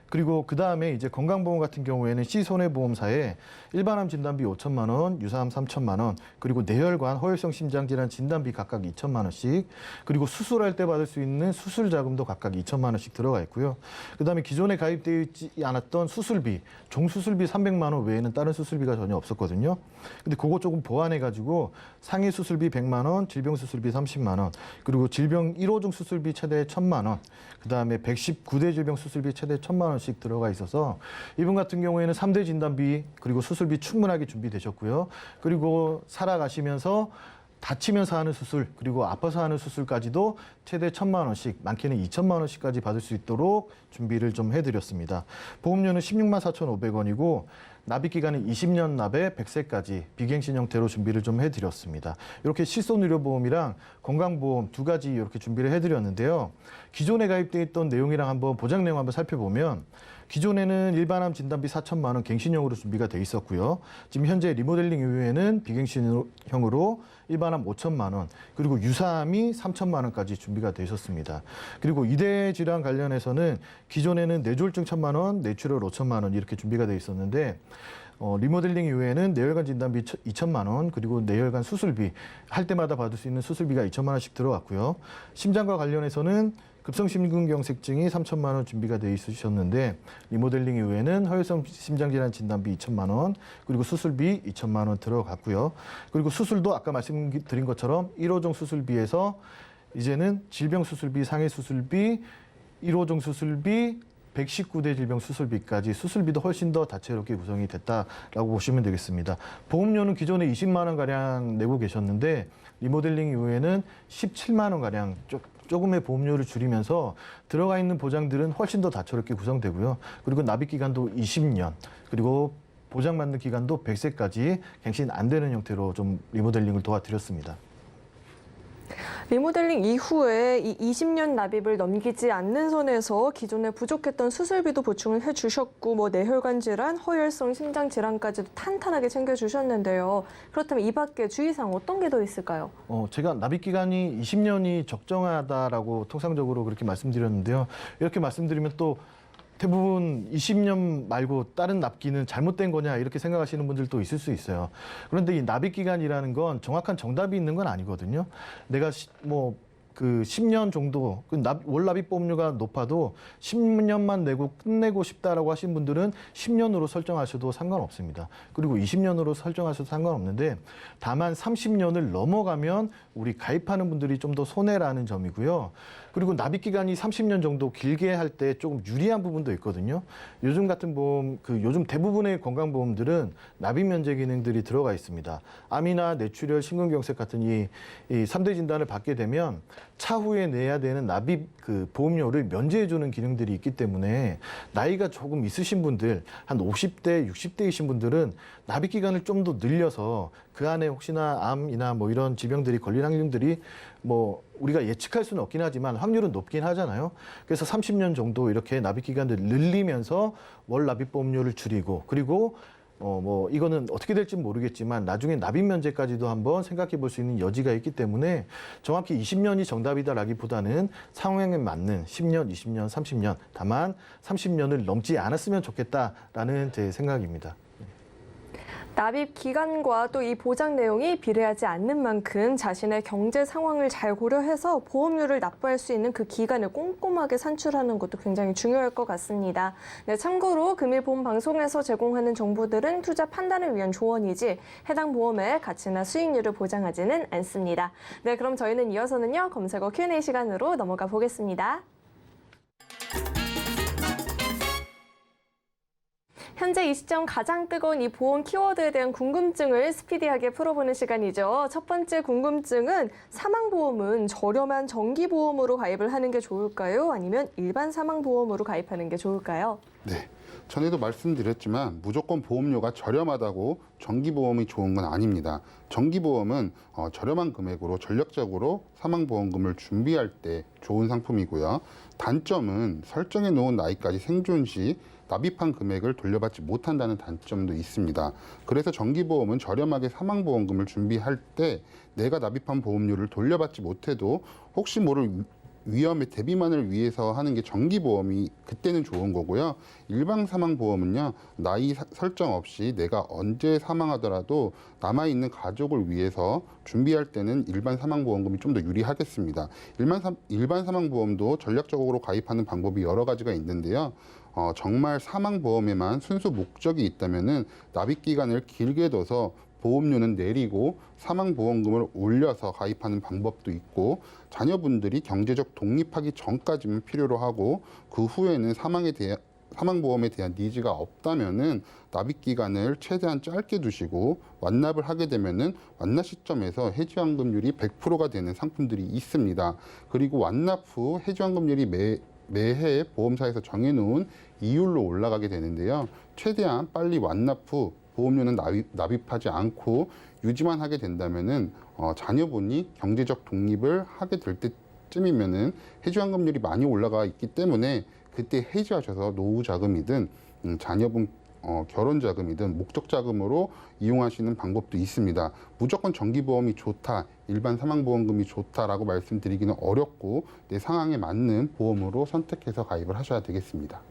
Speaker 5: 그리고 그 다음에 이제 건강보험 같은 경우에는 C손해보험사에 일반암 진단비 5천만 원, 유사암 3천만 원, 그리고 뇌혈관, 허혈성 심장질환 진단비 각각 2천만 원씩, 그리고 수술할 때 받을 수 있는 수술 자금도 각각 2천만 원씩 들어가 있고요. 그 다음에 기존에 가입되어 있지 않았던 수술비, 종수술비 300만 원 외에는 다른 수술비가 전혀 없었거든요. 근데 그거 조금 보완해가지고 상해 수술비 100만 원, 질병 수술비 30만 원, 그리고 질병 1호종 수술비 최대 1,000만 원, 그 다음에 119대 질병 수술비 최대 1,000만 원씩 들어가 있어서 이분 같은 경우에는 3대 진단비 그리고 수술비 충분하게 준비되셨고요. 그리고 살아가시면서 다치면서 하는 수술 그리고 아파서 하는 수술까지도 최대 1,000만 원씩, 많게는 2천만 원씩까지 받을 수 있도록 준비를 좀 해드렸습니다. 보험료는 16만 4,500원이고 납입 기간은 20년 납에 100세까지 비갱신 형태로 준비를 좀 해드렸습니다. 이렇게 실손의료보험이랑 건강보험 두 가지 이렇게 준비를 해드렸는데요. 기존에 가입돼 있던 내용이랑 한번 보장 내용 한번 살펴보면, 기존에는 일반암 진단비 4천만 원 갱신형으로 준비가 돼 있었고요. 지금 현재 리모델링 이후에는 비갱신형으로 일반암 5천만 원, 그리고 유사암이 3천만 원까지 준비가 돼 있었습니다. 그리고 이대 질환 관련해서는 기존에는 뇌졸중 1,000만 원, 뇌출혈 5천만 원 이렇게 준비가 돼 있었는데, 리모델링 이후에는 뇌혈관 진단비 2천만 원, 그리고 뇌혈관 수술비 할 때마다 받을 수 있는 수술비가 2천만 원씩 들어갔고요. 심장과 관련해서는 급성심근경색증이 3천만 원 준비가 돼 있으셨는데, 리모델링 이후에는 허혈성 심장질환 진단비 2천만 원, 그리고 수술비 2천만 원 들어갔고요. 그리고 수술도 아까 말씀드린 것처럼 1호종 수술비에서 이제는 질병 수술비, 상해 수술비, 1호종 수술비, 119대 질병 수술비까지 수술비도 훨씬 더 다채롭게 구성이 됐다라고 보시면 되겠습니다. 보험료는 기존에 20만 원 가량 내고 계셨는데 리모델링 이후에는 17만 원 가량 조금의 보험료를 줄이면서 들어가 있는 보장들은 훨씬 더 다채롭게 구성되고요. 그리고 납입 기간도 20년, 그리고 보장받는 기간도 100세까지 갱신 안 되는 형태로 좀 리모델링을 도와드렸습니다.
Speaker 2: 리모델링 이후에 이 20년 납입을 넘기지 않는 선에서 기존에 부족했던 수술비도 보충을 해주셨고 뭐 뇌혈관 질환, 허혈성 심장 질환까지도 탄탄하게 챙겨주셨는데요. 그렇다면 이 밖에 주의사항 어떤 게 더 있을까요?
Speaker 5: 제가 납입 기간이 20년이 적정하다라고 통상적으로 그렇게 말씀드렸는데요. 이렇게 말씀드리면 또 대부분 20년 말고 다른 납기는 잘못된 거냐 이렇게 생각하시는 분들도 있을 수 있어요. 그런데 이 납입 기간이라는 건 정확한 정답이 있는 건 아니거든요. 내가 그 10년 정도 월 납입 보험료가 높아도 10년만 내고 끝내고 싶다라고 하신 분들은 10년으로 설정하셔도 상관없습니다. 그리고 20년으로 설정하셔도 상관없는데 다만 30년을 넘어가면 우리 가입하는 분들이 좀 더 손해라는 점이고요. 그리고 납입 기간이 30년 정도 길게 할 때 조금 유리한 부분도 있거든요. 요즘 같은 보험, 요즘 대부분의 건강보험들은 납입 면제 기능들이 들어가 있습니다. 암이나 뇌출혈, 심근경색 같은 이 3대 진단을 받게 되면 차후에 내야 되는 납입 보험료를 면제해주는 기능들이 있기 때문에 나이가 조금 있으신 분들, 한 50대, 60대이신 분들은 납입 기간을 좀 더 늘려서 그 안에 혹시나 암이나 뭐 이런 질병들이 걸릴 확률들이 뭐 우리가 예측할 수는 없긴 하지만 확률은 높긴 하잖아요. 그래서 30년 정도 이렇게 납입 기간을 늘리면서 월 납입 보험료를 줄이고 그리고 뭐 이거는 어떻게 될지 모르겠지만 나중에 납입 면제까지도 한번 생각해 볼 수 있는 여지가 있기 때문에 정확히 20년이 정답이다라기보다는 상황에 맞는 10년, 20년, 30년 다만 30년을 넘지 않았으면 좋겠다라는 제 생각입니다.
Speaker 2: 납입 기간과 또 이 보장 내용이 비례하지 않는 만큼 자신의 경제 상황을 잘 고려해서 보험료를 납부할 수 있는 그 기간을 꼼꼼하게 산출하는 것도 굉장히 중요할 것 같습니다. 네, 참고로 금일보험 방송에서 제공하는 정보들은 투자 판단을 위한 조언이지 해당 보험의 가치나 수익률을 보장하지는 않습니다. 네, 그럼 저희는 이어서는요, 검색어 Q&A 시간으로 넘어가 보겠습니다. 현재 이 시점 가장 뜨거운 이 보험 키워드에 대한 궁금증을 스피디하게 풀어보는 시간이죠. 첫 번째 궁금증은 사망보험은 저렴한 정기보험으로 가입을 하는 게 좋을까요? 아니면 일반 사망보험으로 가입하는 게 좋을까요?
Speaker 4: 네. 전에도 말씀드렸지만 무조건 보험료가 저렴하다고 정기보험이 좋은 건 아닙니다. 정기보험은 저렴한 금액으로 전략적으로 사망보험금을 준비할 때 좋은 상품이고요. 단점은 설정해 놓은 나이까지 생존 시 납입한 금액을 돌려받지 못한다는 단점도 있습니다. 그래서 정기보험은 저렴하게 사망보험금을 준비할 때 내가 납입한 보험료를 돌려받지 못해도 혹시 모를 위험의 대비만을 위해서 하는 게 정기보험이 그때는 좋은 거고요. 일반 사망보험은요, 나이 설정 없이 내가 언제 사망하더라도 남아있는 가족을 위해서 준비할 때는 일반 사망보험금이 좀 더 유리하겠습니다. 일반 사망보험도 전략적으로 가입하는 방법이 여러 가지가 있는데요. 정말 사망보험에만 순수 목적이 있다면은 납입 기간을 길게 둬서 보험료는 내리고 사망보험금을 올려서 가입하는 방법도 있고 자녀분들이 경제적 독립하기 전까지만 필요로 하고 그 후에는 사망보험에 대한 니즈가 없다면은 납입 기간을 최대한 짧게 두시고 완납을 하게 되면은 완납 시점에서 해지환급률이 100%가 되는 상품들이 있습니다. 그리고 완납 후 해지환급률이 매해 보험사에서 정해놓은 이율로 올라가게 되는데요. 최대한 빨리 완납 후 보험료는 납입하지 않고 유지만 하게 된다면은 자녀분이 경제적 독립을 하게 될 때쯤이면은 해지환급률이 많이 올라가 있기 때문에 그때 해지하셔서 노후 자금이든 자녀분 결혼 자금이든 목적 자금으로 이용하시는 방법도 있습니다. 무조건 정기보험이 좋다, 일반 사망보험금이 좋다라고 말씀드리기는 어렵고 내 상황에 맞는 보험으로 선택해서 가입을 하셔야 되겠습니다.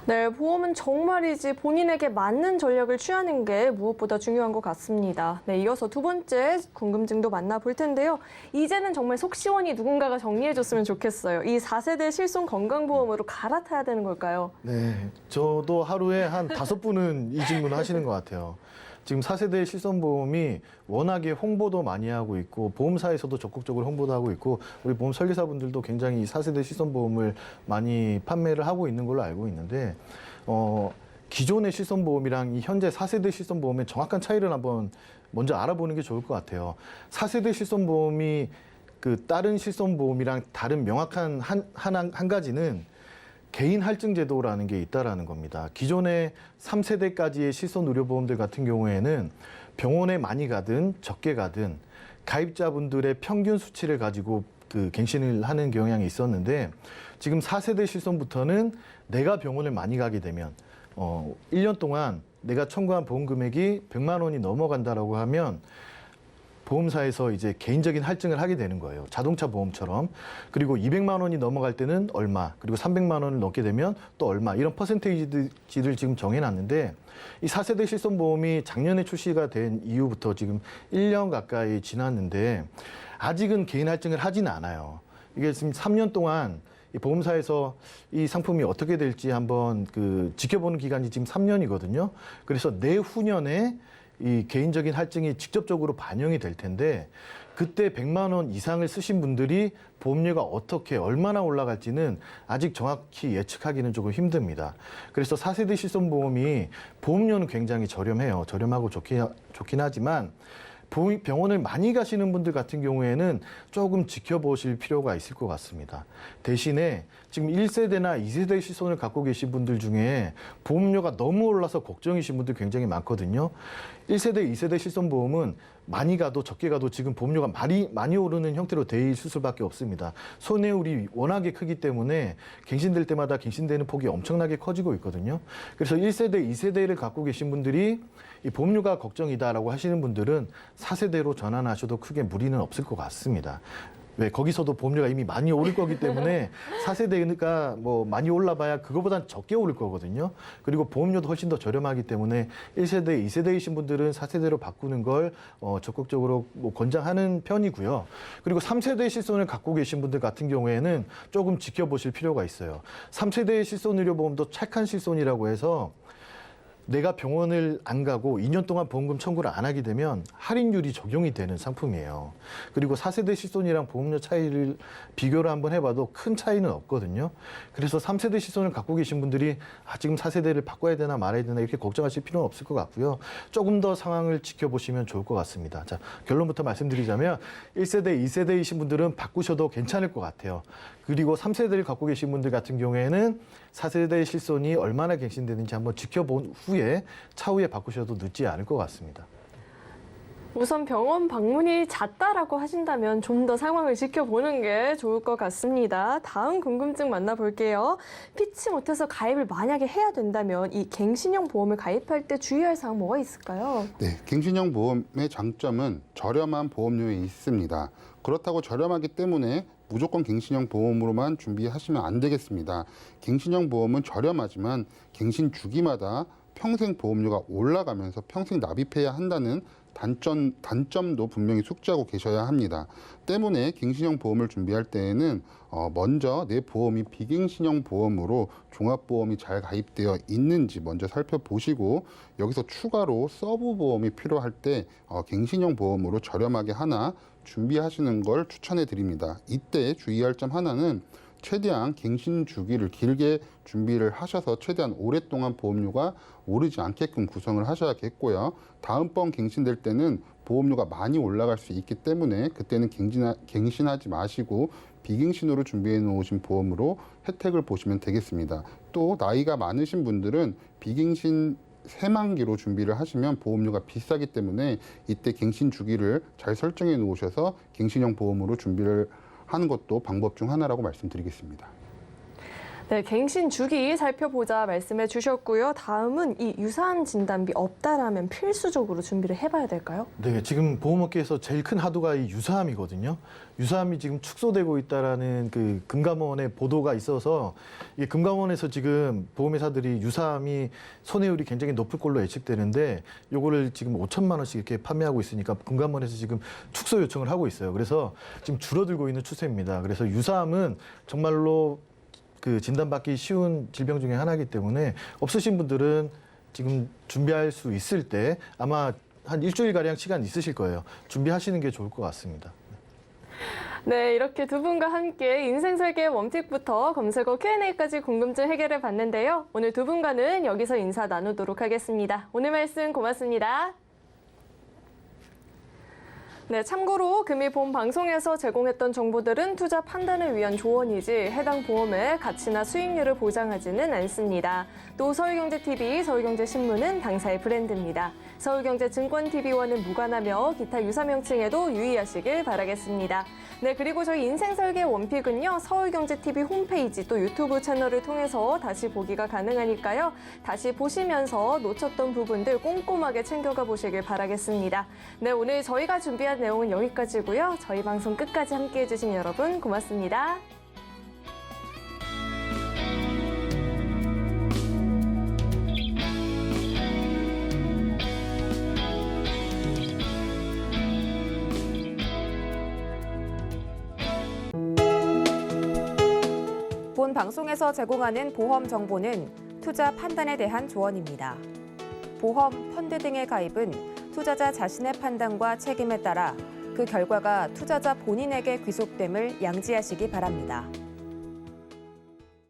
Speaker 2: 네, 보험은 정말이지 본인에게 맞는 전략을 취하는 게 무엇보다 중요한 것 같습니다. 네, 이어서 두 번째 궁금증도 만나볼 텐데요. 이제는 정말 속 시원히 누군가가 정리해줬으면 좋겠어요. 이 4세대 실손 건강보험으로 갈아타야 되는 걸까요?
Speaker 5: 네, 저도 하루에 한 5분은 이 질문을 하시는 것 같아요. 지금 4세대 실손보험이 워낙에 홍보도 많이 하고 있고 보험사에서도 적극적으로 홍보도 하고 있고 우리 보험 설계사분들도 굉장히 4세대 실손보험을 많이 판매를 하고 있는 걸로 알고 있는데 기존의 실손보험이랑 이 현재 4세대 실손보험의 정확한 차이를 한번 먼저 알아보는 게 좋을 것 같아요. 4세대 실손보험이 그 다른 실손보험이랑 다른 명확한 한 가지는 개인 할증 제도라는 게 있다라는 겁니다. 기존의 3세대까지의 실손 의료보험들 같은 경우에는 병원에 많이 가든 적게 가든 가입자분들의 평균 수치를 가지고 그 갱신을 하는 경향이 있었는데 지금 4세대 실손부터는 내가 병원을 많이 가게 되면 1년 동안 내가 청구한 보험 금액이 100만 원이 넘어간다라고 하면 보험사에서 이제 개인적인 할증을 하게 되는 거예요. 자동차 보험처럼. 그리고 200만 원이 넘어갈 때는 얼마, 그리고 300만 원을 넘게 되면 또 얼마, 이런 퍼센테이지를 지금 정해놨는데 이 4세대 실손보험이 작년에 출시가 된 이후부터 지금 1년 가까이 지났는데 아직은 개인 할증을 하지는 않아요. 이게 지금 3년 동안 이 보험사에서 이 상품이 어떻게 될지 한번 지켜보는 기간이 지금 3년이거든요. 그래서 내후년에 이 개인적인 할증이 직접적으로 반영이 될 텐데 그때 100만 원 이상을 쓰신 분들이 보험료가 어떻게 얼마나 올라갈지는 아직 정확히 예측하기는 조금 힘듭니다. 그래서 4세대 실손보험이 보험료는 굉장히 저렴해요. 저렴하고 좋긴 하지만 병원을 많이 가시는 분들 같은 경우에는 조금 지켜보실 필요가 있을 것 같습니다. 대신에 지금 1세대나 2세대 실손을 갖고 계신 분들 중에 보험료가 너무 올라서 걱정이신 분들 굉장히 많거든요. 1세대, 2세대 실손보험은 많이 가도 적게 가도 지금 보험료가 많이 오르는 형태로 돼 있을 수밖에 없습니다. 손해율이 워낙에 크기 때문에 갱신될 때마다 갱신되는 폭이 엄청나게 커지고 있거든요. 그래서 1세대, 2세대를 갖고 계신 분들이 이 보험료가 걱정이다라고 하시는 분들은 4세대로 전환하셔도 크게 무리는 없을 것 같습니다. 왜 거기서도 보험료가 이미 많이 오를 거기 때문에 4세대가 뭐 많이 올라봐야 그거보단 적게 오를 거거든요. 그리고 보험료도 훨씬 더 저렴하기 때문에 1세대, 2세대이신 분들은 4세대로 바꾸는 걸 적극적으로 권장하는 편이고요. 그리고 3세대 실손을 갖고 계신 분들 같은 경우에는 조금 지켜보실 필요가 있어요. 3세대 실손 의료보험도 착한 실손이라고 해서 내가 병원을 안 가고 2년 동안 보험금 청구를 안 하게 되면 할인율이 적용이 되는 상품이에요. 그리고 4세대 실손이랑 보험료 차이를 비교를 한번 해봐도 큰 차이는 없거든요. 그래서 3세대 실손을 갖고 계신 분들이 지금 4세대를 바꿔야 되나 말아야 되나 이렇게 걱정하실 필요는 없을 것 같고요. 조금 더 상황을 지켜보시면 좋을 것 같습니다. 자, 결론부터 말씀드리자면 1세대, 2세대이신 분들은 바꾸셔도 괜찮을 것 같아요. 그리고 3세대를 갖고 계신 분들 같은 경우에는 4세대 실손이 얼마나 갱신되는지 한번 지켜본 후에 차후에 바꾸셔도 늦지 않을 것 같습니다.
Speaker 2: 우선 병원 방문이 잦다라고 하신다면 좀 더 상황을 지켜보는 게 좋을 것 같습니다. 다음 궁금증 만나볼게요. 피치 못해서 가입을 만약에 해야 된다면 이 갱신형 보험을 가입할 때 주의할 사항 뭐가 있을까요?
Speaker 4: 네, 갱신형 보험의 장점은 저렴한 보험료에 있습니다. 그렇다고 저렴하기 때문에 무조건 갱신형 보험으로만 준비하시면 안 되겠습니다. 갱신형 보험은 저렴하지만 갱신 주기마다 평생 보험료가 올라가면서 평생 납입해야 한다는 단점도 분명히 숙지하고 계셔야 합니다. 때문에 갱신형 보험을 준비할 때에는 먼저 내 보험이 비갱신형 보험으로 종합보험이 잘 가입되어 있는지 먼저 살펴보시고 여기서 추가로 서브 보험이 필요할 때 갱신형 보험으로 저렴하게 하나 준비하시는 걸 추천해 드립니다. 이때 주의할 점 하나는 최대한 갱신 주기를 길게 준비를 하셔서 최대한 오랫동안 보험료가 오르지 않게끔 구성을 하셔야겠고요. 다음번 갱신될 때는 보험료가 많이 올라갈 수 있기 때문에 그때는 갱신하지 마시고 비갱신으로 준비해 놓으신 보험으로 혜택을 보시면 되겠습니다. 또 나이가 많으신 분들은 비갱신 새만기로 준비를 하시면 보험료가 비싸기 때문에 이때 갱신 주기를 잘 설정해 놓으셔서 갱신형 보험으로 준비를 하는 것도 방법 중 하나라고 말씀드리겠습니다.
Speaker 2: 네, 갱신 주기 살펴보자 말씀해 주셨고요. 다음은 이 유사암 진단비 없다라면 필수적으로 준비를 해봐야 될까요?
Speaker 5: 네, 지금 보험업계에서 제일 큰 하도가 이 유사암이거든요. 유사암이 지금 축소되고 있다라는 그 금감원의 보도가 있어서 이 금감원에서 지금 보험회사들이 유사암이 손해율이 굉장히 높을 걸로 예측되는데 요거를 지금 5천만 원씩 이렇게 판매하고 있으니까 금감원에서 지금 축소 요청을 하고 있어요. 그래서 지금 줄어들고 있는 추세입니다. 그래서 유사암은 정말로 그 진단받기 쉬운 질병 중에 하나이기 때문에 없으신 분들은 지금 준비할 수 있을 때 아마 한 일주일가량 시간 있으실 거예요. 준비하시는 게 좋을 것 같습니다.
Speaker 2: 네, 이렇게 두 분과 함께 인생설계 원칙부터 검색어 Q&A까지 궁금증 해결해 봤는데요. 오늘 두 분과는 여기서 인사 나누도록 하겠습니다. 오늘 말씀 고맙습니다. 네, 참고로 금일 본 방송에서 제공했던 정보들은 투자 판단을 위한 조언이지 해당 보험의 가치나 수익률을 보장하지는 않습니다. 또 서울경제TV, 서울경제신문은 당사의 브랜드입니다. 서울경제증권TV와는 무관하며 기타 유사 명칭에도 유의하시길 바라겠습니다. 네, 그리고 저희 인생설계 원픽은요, 서울경제TV 홈페이지 또 유튜브 채널을 통해서 다시 보기가 가능하니까요. 다시 보시면서 놓쳤던 부분들 꼼꼼하게 챙겨가 보시길 바라겠습니다. 네, 오늘 저희가 준비한 내용은 여기까지고요. 저희 방송 끝까지 함께해 주신 여러분 고맙습니다.
Speaker 1: 본 방송에서 제공하는 보험 정보는 투자 판단에 대한 조언입니다. 보험, 펀드 등의 가입은 투자자 자신의 판단과 책임에 따라 그 결과가 투자자 본인에게 귀속됨을 양지하시기 바랍니다.